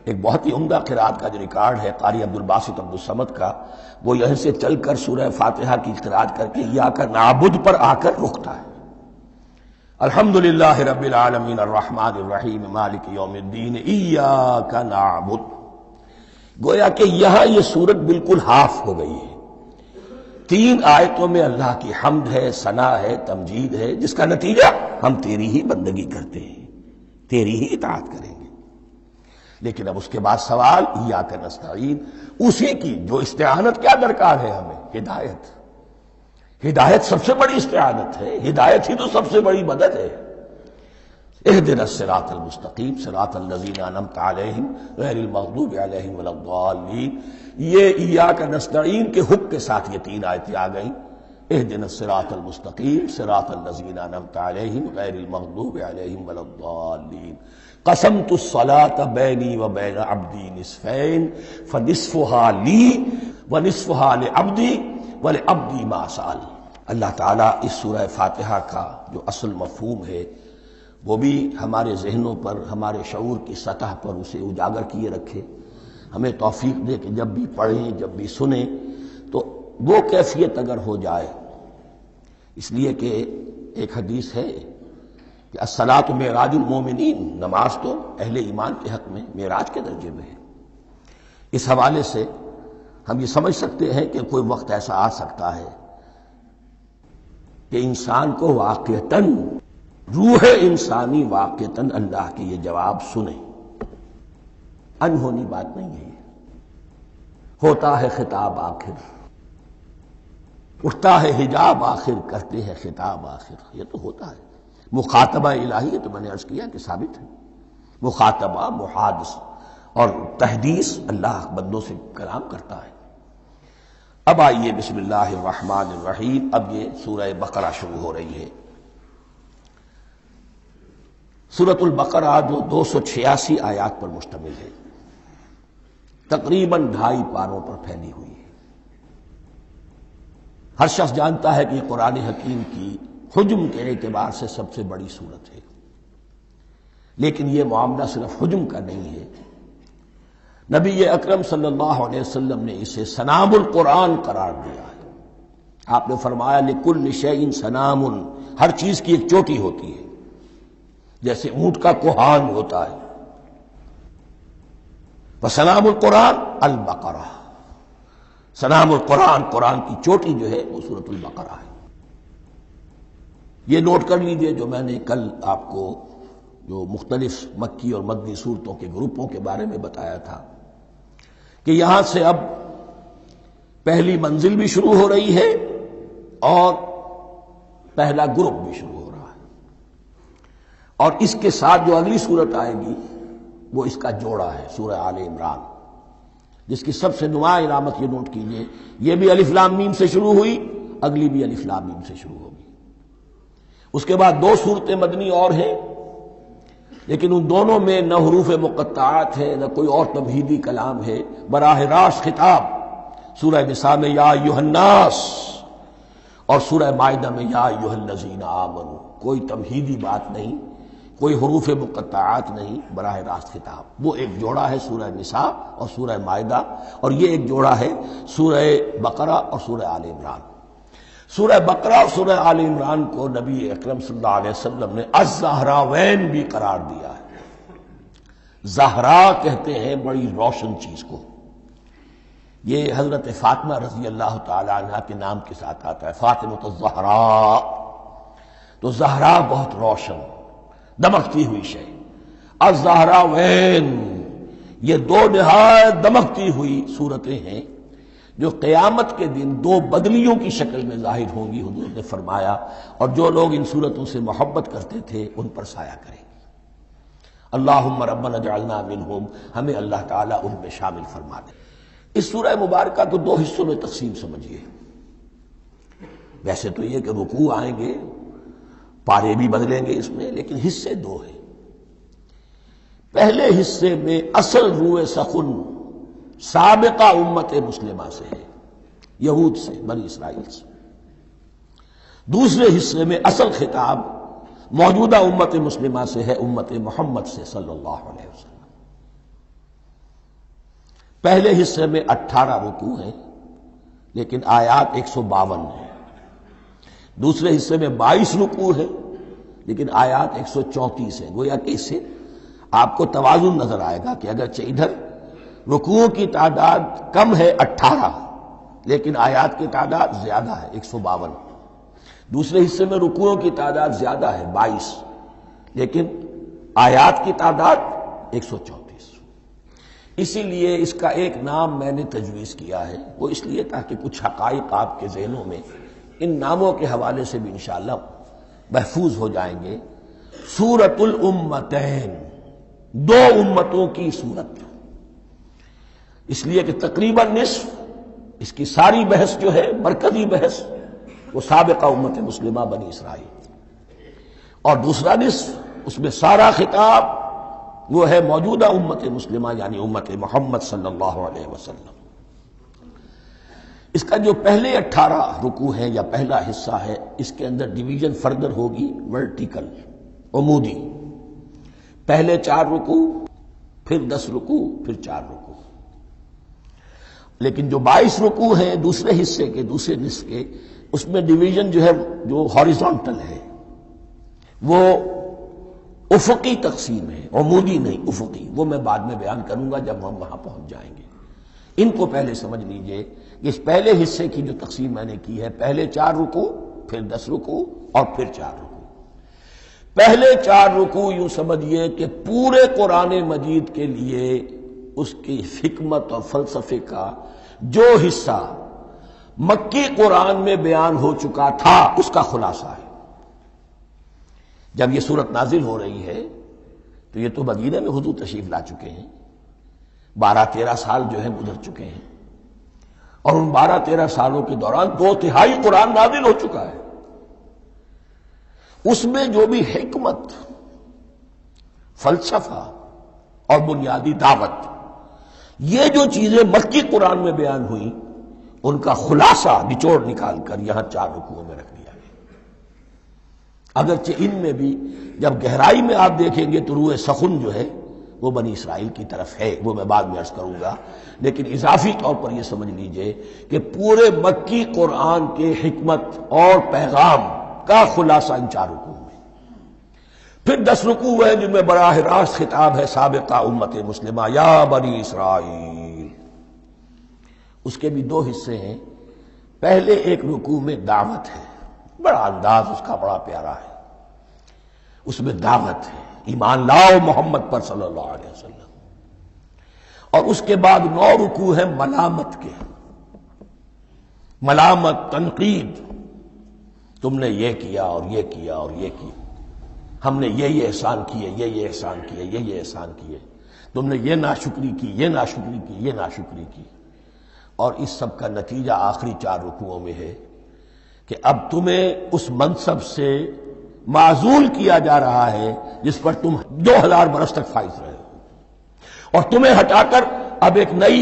Speaker 1: ایک بہت ہی عمدہ قرات کا جو ریکارڈ ہے قاری عبدالباسط عبدالصمد کا، وہ یہیں سے چل کر سورہ فاتحہ کی قرات کر کے ایاک نعبد پر آ کر رکتا ہے۔ الحمدللہ رب العالمین الرحمن الرحیم مالک یوم الدین ایاک نعبد۔ گویا کہ یہاں یہ صورت بالکل ہاف ہو گئی ہے۔ 3 آیتوں میں اللہ کی حمد ہے، ثنا ہے، تمجید ہے، جس کا نتیجہ ہم تیری ہی بندگی کرتے ہیں، تیری ہی اطاعت کریں گے۔ لیکن اب اس کے بعد سوال ایاک نستعین، اسی کی جو استعانت کیا درکار ہے ہمیں؟ ہدایت۔ ہدایت سب سے بڑی استعانت ہے، ہدایت ہی تو سب سے بڑی مدد ہے۔ اہدنا الصراط المستقیم صراط الذین انعمت علیہم غیر المغضوب علیہم ولا الضالین۔ یہ ایاک نستعین کے حق کے ساتھ یہ 3 آیتیں آ گئیں، اہدنا الصراط المستقیم صراط الذین انعمت علیہم غیر المغضوب علیہم ولا الضالین۔ قسمت الصلاۃ بینی و بین عبدی نصفین فنصفها لی ونصفها لعبدی ولعبدی ما سأل۔ اللہ تعالیٰ اس سورہ فاتحہ کا جو اصل مفہوم ہے وہ بھی ہمارے ذہنوں پر، ہمارے شعور کی سطح پر اسے اجاگر کیے رکھے، ہمیں توفیق دے کہ جب بھی پڑھیں، جب بھی سنیں تو وہ کیفیت اگر ہو جائے۔ اس لیے کہ ایک حدیث ہے کہ الصلاۃ معراج المومنین، نماز تو اہل ایمان کے حق میں معراج کے درجے میں ہے۔ اس حوالے سے ہم یہ سمجھ سکتے ہیں کہ کوئی وقت ایسا آ سکتا ہے کہ انسان کو واقعتاً، روح انسانی واقعتاً اللہ کے یہ جواب سنے۔ انہونی بات نہیں ہے، ہوتا ہے خطاب آخر، اٹھتا ہے حجاب آخر، کرتے ہیں خطاب آخر، یہ تو ہوتا ہے۔ مخاطبہ الہی، تو میں نے عرض کیا کہ ثابت ہے، مخاطبہ، محادث اور تحدیث اللہ بندوں سے کلام کرتا ہے۔ اب آئیے بسم اللہ الرحمن الرحیم، اب یہ سورہ بقرہ شروع ہو رہی ہے۔ سورۃ البقرہ جو 286 آیات پر مشتمل ہے، تقریباً 2.5 پاروں پر پھیلی ہوئی ہے۔ ہر شخص جانتا ہے کہ یہ قرآن حکیم کی حجم کے اعتبار سے سب سے بڑی سورت ہے، لیکن یہ معاملہ صرف حجم کا نہیں ہے۔ نبی اکرم صلی اللہ علیہ وسلم نے اسے سنام القرآن قرار دیا ہے۔ آپ نے فرمایا لکل شیء سنام، ہر چیز کی ایک چوٹی ہوتی ہے، جیسے اونٹ کا کوہان ہوتا ہے۔ وسنام القرآن البقرہ، سنام القرآن، قرآن کی چوٹی جو ہے وہ سورۃ البقرہ ہے۔ یہ نوٹ کر لیجئے جو میں نے کل آپ کو جو مختلف مکی اور مدنی صورتوں کے گروپوں کے بارے میں بتایا تھا کہ یہاں سے اب پہلی منزل بھی شروع ہو رہی ہے اور پہلا گروپ بھی شروع ہو رہا ہے، اور اس کے ساتھ جو اگلی صورت آئے گی وہ اس کا جوڑا ہے، سورہ آل عمران، جس کی سب سے نمایاں علامت یہ نوٹ کیجئے، یہ بھی الف لام میم سے شروع ہوئی، اگلی بھی الف لام میم سے شروع ہوگی۔ اس کے بعد 2 صورتیں مدنی اور ہیں، لیکن ان دونوں میں نہ حروف مقطعات ہے، نہ کوئی اور تمہیدی کلام ہے، براہ راست خطاب۔ سورہ نساء میں یا ایھا الناس اور سورہ مائدہ میں یا ایھا الذین آمنوا، کوئی تمہیدی بات نہیں، کوئی حروف مقطعات نہیں، براہ راست خطاب۔ وہ ایک جوڑا ہے سورہ نساء اور سورہ مائدہ، اور یہ ایک جوڑا ہے سورہ بقرہ اور سورہ آل عمران۔ سورہ بقرہ اور سورہ آل عمران کو نبی اکرم صلی اللہ علیہ وسلم نے الزہراوین بھی قرار دیا ہے۔ زہرا کہتے ہیں بڑی روشن چیز کو، یہ حضرت فاطمہ رضی اللہ تعالی عنہا کے نام کے ساتھ آتا ہے، فاطمۃ الزہراء، تو زہرا بہت روشن، دمکتی ہوئی شے۔ الزہراوین، یہ 2 نہایت دمکتی ہوئی صورتیں ہیں، جو قیامت کے دن دو بدلیوں کی شکل میں ظاہر ہوں گی، حضور نے فرمایا، اور جو لوگ ان صورتوں سے محبت کرتے تھے ان پر سایہ کریں گی۔ اللہم ربنا اجعلنا منہم، ہمیں اللہ تعالیٰ ان میں شامل فرما دے۔ اس سورہ مبارکہ کو دو حصوں میں تقسیم سمجھیے۔ ویسے تو یہ کہ رکوع آئیں گے، پارے بھی بدلیں گے اس میں، لیکن حصے دو ہیں۔ پہلے حصے میں اصل روح سخن سابقہ امت مسلمہ سے ہے، یہود سے، بنی اسرائیل سے۔ دوسرے حصے میں اصل خطاب موجودہ امت مسلمہ سے ہے، امت محمد سے صلی اللہ علیہ وسلم۔ پہلے حصے میں 18 رکوع ہیں لیکن آیات 152 ہیں، دوسرے حصے میں 22 رکوع ہیں لیکن آیات 134 ہیں۔ گویا کہ اس سے آپ کو توازن نظر آئے گا کہ اگرچہ ادھر رکوع کی تعداد کم ہے 18 لیکن آیات کی تعداد زیادہ ہے 152، دوسرے حصے میں رکوعوں کی تعداد زیادہ ہے 22 لیکن آیات کی تعداد 134۔ اسی لیے اس کا ایک نام میں نے تجویز کیا ہے، وہ اس لیے تاکہ کچھ حقائق آپ کے ذہنوں میں ان ناموں کے حوالے سے بھی انشاءاللہ محفوظ ہو جائیں گے۔ سورۃ الامتین، دو امتوں کی سورت، اس لیے کہ تقریباً نصف اس کی ساری بحث جو ہے، مرکزی بحث، وہ سابقہ امت مسلمہ بنی اسرائیل، اور دوسرا نصف اس میں سارا خطاب وہ ہے موجودہ امت مسلمہ یعنی امت محمد صلی اللہ علیہ وسلم۔ اس کا جو پہلے 18 رکوع ہے یا پہلا حصہ ہے، اس کے اندر ڈویژن فردر ہوگی ورٹیکل، عمودی، پہلے 4 رکوع، پھر 10 رکوع، پھر 4 رکوع۔ لیکن جو 22 رکوع ہیں دوسرے حصے کے، دوسرے نصف کے، اس میں ڈویژن جو ہے جو ہاریزونٹل ہے، وہ افقی تقسیم ہے، عمودی نہیں، افقی۔ وہ میں بعد میں بیان کروں گا جب ہم وہاں پہنچ جائیں گے۔ ان کو پہلے سمجھ لیجئے کہ اس پہلے حصے کی جو تقسیم میں نے کی ہے، پہلے 4 رکوع، پھر 10 رکوع اور پھر 4 رکوع۔ پہلے 4 رکوع یوں سمجھیے کہ پورے قرآن مجید کے لیے اس کی حکمت اور فلسفے کا جو حصہ مکی قرآن میں بیان ہو چکا تھا اس کا خلاصہ ہے۔ جب یہ سورت نازل ہو رہی ہے تو یہ تو مدینہ میں حضور تشریف لا چکے ہیں، 12-13 سال جو ہیں گزر چکے ہیں، اور ان 12-13 سالوں کے دوران 2/3 قرآن نازل ہو چکا ہے۔ اس میں جو بھی حکمت، فلسفہ اور بنیادی دعوت، یہ جو چیزیں مکی قرآن میں بیان ہوئیں، ان کا خلاصہ نچوڑ نکال کر یہاں 4 رکوعوں میں رکھ دیا گیا۔ اگرچہ ان میں بھی جب گہرائی میں آپ دیکھیں گے تو روح سخن جو ہے وہ بنی اسرائیل کی طرف ہے، وہ میں بعد میں عرض کروں گا، لیکن اضافی طور پر یہ سمجھ لیجئے کہ پورے مکی قرآن کے حکمت اور پیغام کا خلاصہ ان 4 رکوعوں میں۔ پھر 10 رکوع ہیں جن میں براہ راست خطاب ہے سابقہ امت مسلمہ، یا بنی اسرائیل۔ اس کے بھی 2 حصے ہیں۔ پہلے ایک رکوع میں دعوت ہے، بڑا انداز اس کا بڑا پیارا ہے، اس میں دعوت ہے، ایمان لاؤ محمد پر صلی اللہ علیہ وسلم۔ اور اس کے بعد 9 رکوع ہیں ملامت کے، ملامت، تنقید، تم نے یہ کیا اور یہ کیا اور یہ کیا، ہم نے یہ احسان کیے، یہ احسان کیے، یہ احسان کیے، تم نے یہ ناشکری کی، یہ ناشکری کی، یہ ناشکری کی۔ اور اس سب کا نتیجہ آخری 4 رکوعوں میں ہے کہ اب تمہیں اس منصب سے معزول کیا جا رہا ہے جس پر تم 2000 برس تک فائز رہے ہو، اور تمہیں ہٹا کر اب ایک نئی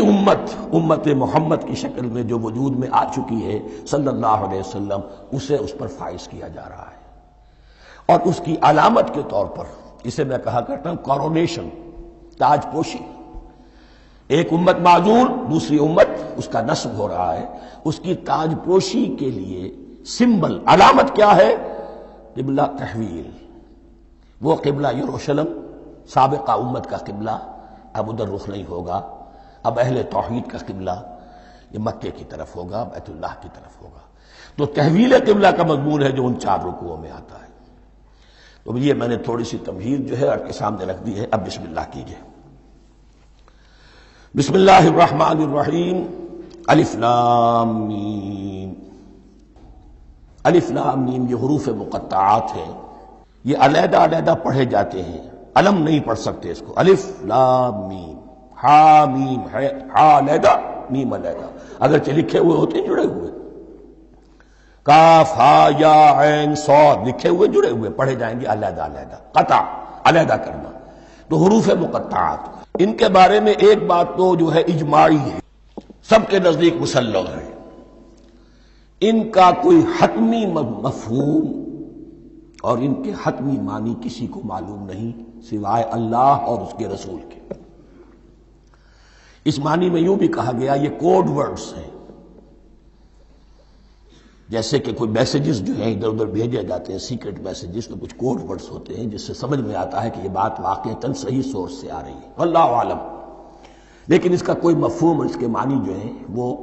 Speaker 1: امت محمد کی شکل میں جو وجود میں آ چکی ہے صلی اللہ علیہ وسلم، اسے اس پر فائز کیا جا رہا ہے۔ اور اس کی علامت کے طور پر اسے میں کہا کرتا ہوں کورونیشن، تاج پوشی۔ ایک امت معزول، دوسری امت اس کا نصب ہو رہا ہے، اس کی تاج پوشی کے لیے سمبل، علامت کیا ہے؟ قبلہ تحویل۔ وہ قبلہ یروشلم، سابقہ امت کا قبلہ، اب ادھر رخ نہیں ہوگا، اب اہل توحید کا قبلہ یہ مکے کی طرف ہوگا، بیت اللہ کی طرف ہوگا۔ تو تحویل قبلہ کا مضمون ہے جو ان 4 رکوعوں میں آتا ہے۔ تو یہ میں نے تھوڑی سی تمہید جو ہے آپ کے سامنے رکھ دی ہے۔ اب بسم اللہ کیجئے۔ بسم اللہ الرحمن الرحیم، الف لام میم، الف لام میم یہ حروف مقطعات ہیں، یہ علیحدہ علیحدہ پڑھے جاتے ہیں، علم نہیں پڑھ سکتے اس کو۔ الف لام میم، ہا میم ہے، ہا علیحدہ میم علیحدہ، اگرچہ لکھے ہوئے ہوتے ہیں جڑے ہوئے، کاف ہا یا عین صاد لکھے ہوئے جڑے ہوئے، پڑھے جائیں گے علیحدہ علیحدہ، قطع علیحدہ کرنا۔ تو حروف مقطعات، ان کے بارے میں ایک بات تو جو ہے اجماعی ہے، سب کے نزدیک مسلم ہے، ان کا کوئی حتمی مفہوم اور ان کے حتمی معنی کسی کو معلوم نہیں سوائے اللہ اور اس کے رسول کے۔ اس معنی میں یوں بھی کہا گیا یہ کوڈ ورڈز ہیں، جیسے کہ کوئی میسیجز جو ہیں ادھر ادھر بھیجے جاتے ہیں، سیکرٹ میسیجز، تو کچھ کوڈ ورڈز ہوتے ہیں جس سے سمجھ میں آتا ہے کہ یہ بات واقعتاً صحیح سورس سے آ رہی ہے، واللہ عالم۔ لیکن اس کا کوئی مفہوم اور اس کے معنی جو ہیں وہ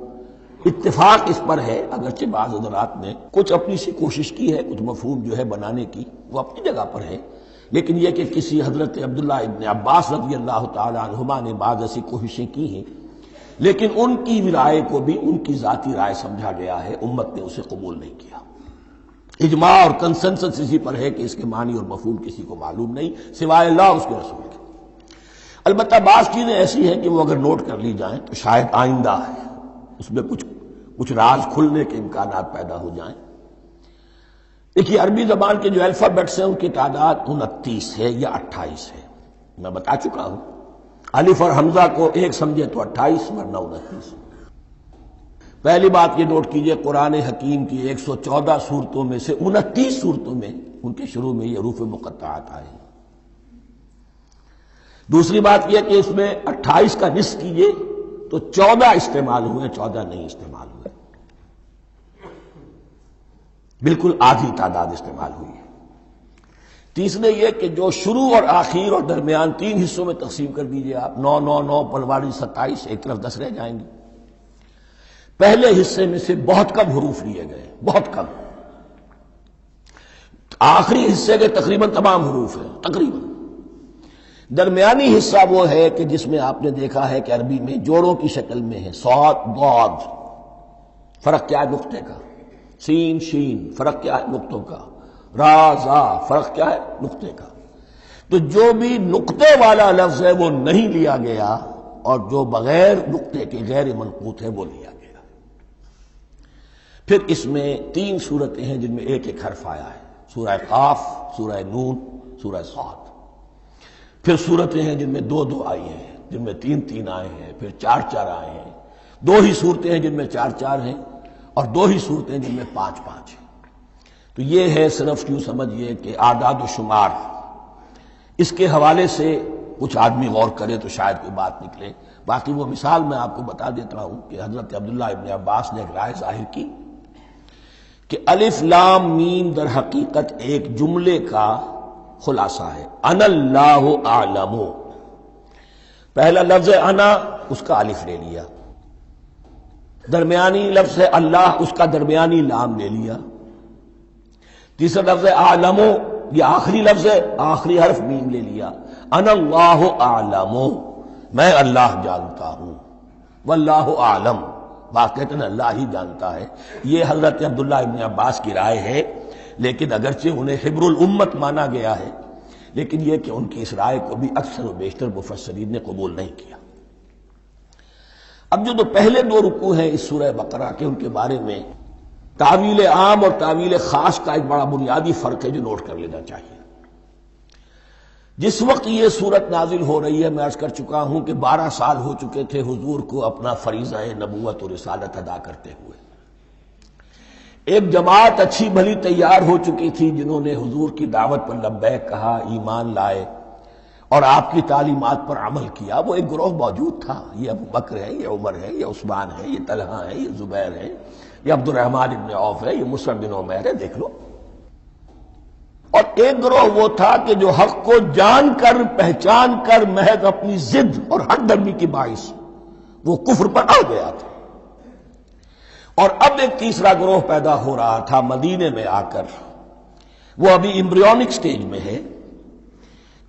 Speaker 1: اتفاق اس پر ہے، اگرچہ بعض حضرات نے کچھ اپنی سی کوشش کی ہے، کچھ مفہوم جو ہے بنانے کی، وہ اپنی جگہ پر ہے، لیکن یہ کہ کسی حضرت عبداللہ ابن عباس رضی اللہ تعالی عنہما نے بعض ایسی کوششیں کی ہیں، لیکن ان کی رائے کو بھی ان کی ذاتی رائے سمجھا گیا ہے، امت نے اسے قبول نہیں کیا۔ اجماع اور کنسنسس اسی پر ہے کہ اس کے معنی اور مفہوم کسی کو معلوم نہیں سوائے اللہ اور اس کے رسول کے۔ البتہ بعض چیزیں ایسی ہیں کہ وہ اگر نوٹ کر لی جائیں تو شاید آئندہ ہے، اس میں کچھ راز کھلنے کے امکانات پیدا ہو جائیں۔ دیکھیے عربی زبان کے جو الفابیٹس ہیں ان کی تعداد 29 ہے یا 28 ہے، میں بتا چکا ہوں۔ الف اور حمزہ کو ایک سمجھے تو 28 ورنہ 29۔ پہلی بات یہ نوٹ کیجئے، قرآن حکیم کی 114 سورتوں میں سے 29 سورتوں میں ان کے شروع میں یہ حروف مقطعات آئے ہیں۔ دوسری بات یہ کہ اس میں 28 کا نصف کیجئے تو 14 استعمال ہوئے، 14 نہیں استعمال ہوئے، بالکل آدھی تعداد استعمال ہوئی ہے۔ تیسرے یہ کہ جو شروع اور آخر اور درمیان 3 حصوں میں تقسیم کر دیجئے آپ، 9 9 9 پنواڑی 27، ایک طرف 10 رہ جائیں گے۔ پہلے حصے میں سے بہت کم حروف لیے گئے، بہت کم، آخری حصے کے تقریباً تمام حروف ہیں تقریباً۔ درمیانی حصہ وہ ہے کہ جس میں آپ نے دیکھا ہے کہ عربی میں جوڑوں کی شکل میں ہے، صاد ضاد، فرق کیا ہے نقطے کا، سین شین، فرق کیا ہے نقطوں کا، را زا، فرق کیا ہے نقطے کا۔ تو جو بھی نقطے والا لفظ ہے وہ نہیں لیا گیا، اور جو بغیر نقطے کے غیر منقوط ہے وہ لیا گیا۔ پھر اس میں 3 صورتیں ہیں جن میں ایک ایک حرف آیا ہے، سورہ قاف، سورہ نون، سورہ صاد۔ پھر صورتیں ہیں جن میں 2 2 آئی ہیں، جن میں 3 3 آئے ہیں، پھر 4 4 آئے ہیں، 2 ہی صورتیں ہیں جن میں 4 4 ہیں، اور 2 ہی صورتیں جن میں 5 5 ہیں۔ تو یہ ہے صرف یوں سمجھیے کہ اعداد و شمار۔ اس کے حوالے سے کچھ آدمی غور کرے تو شاید کوئی بات نکلے۔ باقی وہ مثال میں آپ کو بتا دیتا ہوں کہ حضرت عبداللہ ابن عباس نے ایک رائے ظاہر کی کہ الف لام میم در حقیقت ایک جملے کا خلاصہ ہے، انا اللہ اعلم۔ پہلا لفظ ہے انا، اس کا الف لے لیا، درمیانی لفظ ہے اللہ، اس کا درمیانی لام لے لیا، تیسرا لفظ ہے اعلم، یہ آخری لفظ ہے، آخری حرف میم لے لیا، انا اللہ اعلم، میں اللہ جانتا ہوں، واللہ اعلم، واقعتاً اللہ ہی جانتا ہے۔ یہ حضرت عبداللہ ابن عباس کی رائے ہے، لیکن اگرچہ انہیں حبر الامت مانا گیا ہے، لیکن یہ کہ ان کی اس رائے کو بھی اکثر و بیشتر مفسرین نے قبول نہیں کیا۔ اب جو پہلے 2 رکوع ہیں اس سورہ بقرہ کے، ان کے بارے میں تعویل عام اور تعویل خاص کا ایک بڑا بنیادی فرق ہے جو نوٹ کر لینا چاہیے۔ جس وقت یہ سورت نازل ہو رہی ہے، میں عرض کر چکا ہوں کہ 12 سال ہو چکے تھے حضور کو اپنا فریضہ نبوت و رسالت ادا کرتے ہوئے۔ ایک جماعت اچھی بھلی تیار ہو چکی تھی جنہوں نے حضور کی دعوت پر لبیک کہا، ایمان لائے اور آپ کی تعلیمات پر عمل کیا۔ وہ ایک گروہ موجود تھا، یہ ابو بکر ہے، یہ عمر ہے، یہ عثمان ہے، یہ طلحہ ہے، یہ زبیر ہے، یہ عبد الرحمن ابن عوف ہے، یہ مصعب بن عمیر ہے، دیکھ لو۔ اور ایک گروہ وہ تھا کہ جو حق کو جان کر پہچان کر محض اپنی ضد اور ہٹ درمی کی باعث وہ کفر پر آ گیا تھا۔ اور اب ایک تیسرا گروہ پیدا ہو رہا تھا مدینے میں آ کر، وہ ابھی ایمبریونک سٹیج میں ہے،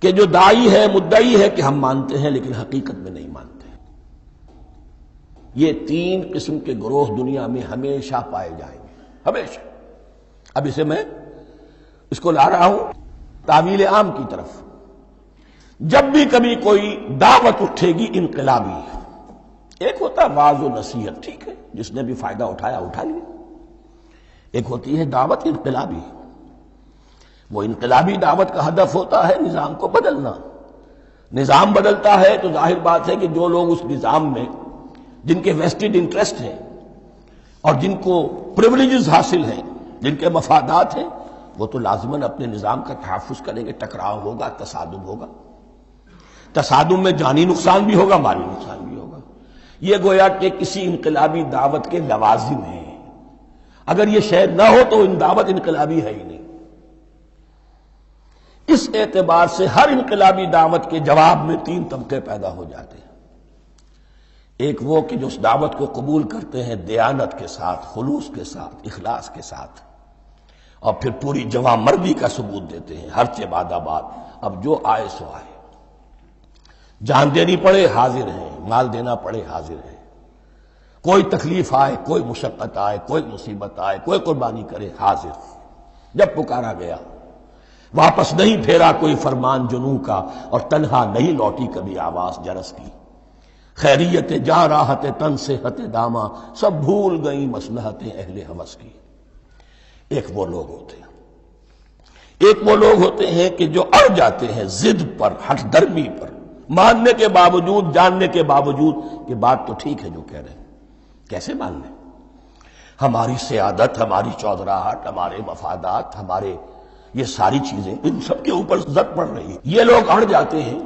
Speaker 1: کہ جو داعی ہے، مدعی ہے کہ ہم مانتے ہیں لیکن حقیقت میں نہیں مانتے۔ یہ تین قسم کے گروہ دنیا میں ہمیشہ پائے جائیں گے، ہمیشہ۔ اب میں اس کو لا رہا ہوں تعویل عام کی طرف۔ جب بھی کبھی کوئی دعوت اٹھے گی انقلابی، ایک ہوتا ہے واعظ و نصیحت، ٹھیک ہے، جس نے بھی فائدہ اٹھایا اٹھا لیا۔ ایک ہوتی ہے دعوت انقلابی، وہ انقلابی دعوت کا ہدف ہوتا ہے نظام کو بدلنا۔ نظام بدلتا ہے تو ظاہر بات ہے کہ جو لوگ اس نظام میں جن کے ویسٹڈ انٹرسٹ ہیں اور جن کو پریولیجز حاصل ہیں، جن کے مفادات ہیں، وہ تو لازماً اپنے نظام کا تحفظ کریں گے۔ ٹکراؤ ہوگا، تصادم ہوگا، تصادم میں جانی نقصان بھی ہوگا، مالی نقصان بھی ہوگا۔ یہ گویا کہ کسی انقلابی دعوت کے لوازم ہیں۔ اگر یہ شے نہ ہو تو ان دعوت انقلابی ہے ہی نہیں۔ اس اعتبار سے ہر انقلابی دعوت کے جواب میں تین طبقے پیدا ہو جاتے ہیں۔ ایک وہ کہ جو اس دعوت کو قبول کرتے ہیں دیانت کے ساتھ، خلوص کے ساتھ، اخلاص کے ساتھ، اور پھر پوری جواں مردی کا ثبوت دیتے ہیں، ہر چہ بعد آباد، اب جو آئے سو آئے، جان دینی پڑے حاضر ہیں، مال دینا پڑے حاضر ہیں، کوئی تکلیف آئے، کوئی مشقت آئے، کوئی مصیبت آئے، کوئی قربانی کرے، حاضر۔ جب پکارا گیا واپس نہیں پھیرا کوئی فرمان جنوں کا، اور تنہا نہیں لوٹی کبھی آواز جرس کی۔ خیریت جاں راحت تن صحت داما، سب بھول گئیں مصلحتیں اہل ہوس کی۔ ایک وہ لوگ ہوتے ہیں، ایک وہ لوگ ہوتے ہیں کہ جو اڑ جاتے ہیں ضد پر، ہٹ درمی پر، ماننے کے باوجود، جاننے کے باوجود کہ بات تو ٹھیک ہے جو کہہ رہے ہیں، کیسے مان لیں؟ ہماری سیادت، ہماری چودراہٹ، ہمارے مفادات، ہمارے یہ ساری چیزیں ان سب کے اوپر زد پڑ رہی ہے۔ یہ لوگ اڑ جاتے ہیں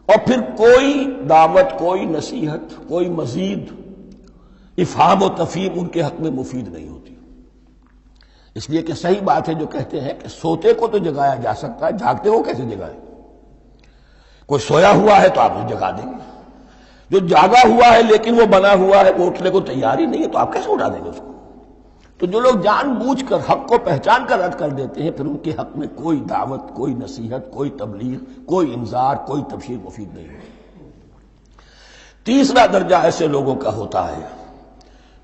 Speaker 1: اور پھر کوئی دعوت، کوئی نصیحت، کوئی مزید افہام و تفہیم ان کے حق میں مفید نہیں ہوتی۔ اس لیے کہ صحیح بات ہے جو کہتے ہیں کہ سوتے کو تو جگایا جا سکتا ہے، جاگتے کو کیسے جگائے؟ کوئی سویا ہوا ہے تو آپ اسے جگا دیں گے، جو جاگا ہوا ہے لیکن وہ بنا ہوا ہے، وہ اٹھنے کو تیار ہی نہیں ہے، تو آپ کیسے اٹھا دیں گے اس کو؟ تو جو لوگ جان بوجھ کر حق کو پہچان کر رد کر دیتے ہیں، پھر ان کے حق میں کوئی دعوت، کوئی نصیحت، کوئی تبلیغ، کوئی انذار، کوئی تبشیر مفید نہیں ہوتی۔ تیسرا درجہ ایسے لوگوں کا ہوتا ہے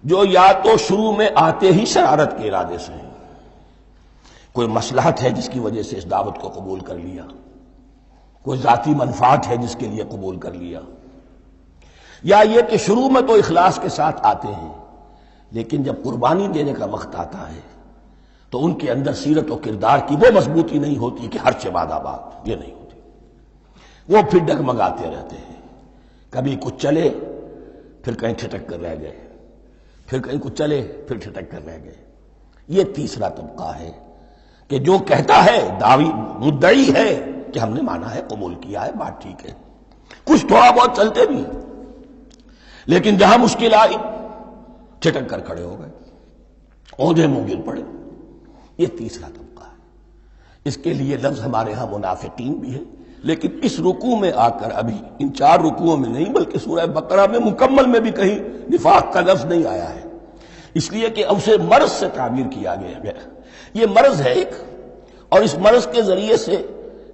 Speaker 1: جو یا تو شروع میں آتے ہی شرارت کے ارادے سے ہیں، کوئی مصلحت ہے جس کی وجہ سے اس دعوت کو قبول کر لیا، کوئی ذاتی منفعت ہے جس کے لیے قبول کر لیا، یا یہ کہ شروع میں تو اخلاص کے ساتھ آتے ہیں لیکن جب قربانی دینے کا وقت آتا ہے تو ان کے اندر سیرت و کردار کی وہ مضبوطی نہیں ہوتی کہ ہر چہ بعد آباد، یہ نہیں ہوتی۔ وہ پھر ڈگمگاتے رہتے ہیں، کبھی کچھ چلے پھر کہیں ٹھٹک کر رہ گئے، پھر کہیں کچھ چلے پھر ٹھٹک کر رہ گئے۔ یہ تیسرا طبقہ ہے کہ جو کہتا ہے، دعوی مدعی ہے کہ ہم نے مانا ہے، قبول کیا ہے، بات ٹھیک ہے، کچھ تھوڑا بہت چلتے بھی، لیکن جہاں مشکل آئی ٹھٹک کر کھڑے ہو گئے، اوندھے منہ گر پڑے۔ یہ تیسرا طبقہ ہے۔ اس کے لیے لفظ ہمارے ہاں منافقین بھی ہے، لیکن اس رکوع میں آ کر ابھی ان 4 رکوعوں میں نہیں بلکہ سورہ بقرہ میں مکمل میں بھی کہیں نفاق کا لفظ نہیں آیا ہے، اس لیے کہ اسے مرض سے تعبیر کیا گیا۔ یہ مرض ہے ایک، اور اس مرض کے ذریعے سے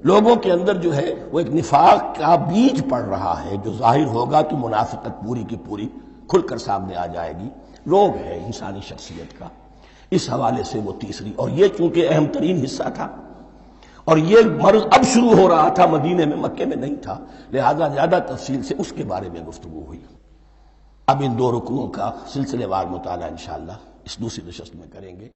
Speaker 1: لوگوں کے اندر جو ہے وہ ایک نفاق کا بیج پڑ رہا ہے، جو ظاہر ہوگا تو منافقت پوری کی پوری کھل کر سامنے آ جائے گی۔ روگ ہے انسانی شخصیت کا۔ اس حوالے سے وہ تیسری، اور یہ چونکہ اہم ترین حصہ تھا اور یہ مرض اب شروع ہو رہا تھا، مدینے میں، مکے میں نہیں تھا، لہذا زیادہ تفصیل سے اس کے بارے میں گفتگو ہوئی۔ اب ان 2 رکوعوں کا سلسلے وار مطالعہ انشاءاللہ اس دوسری نشست میں کریں گے۔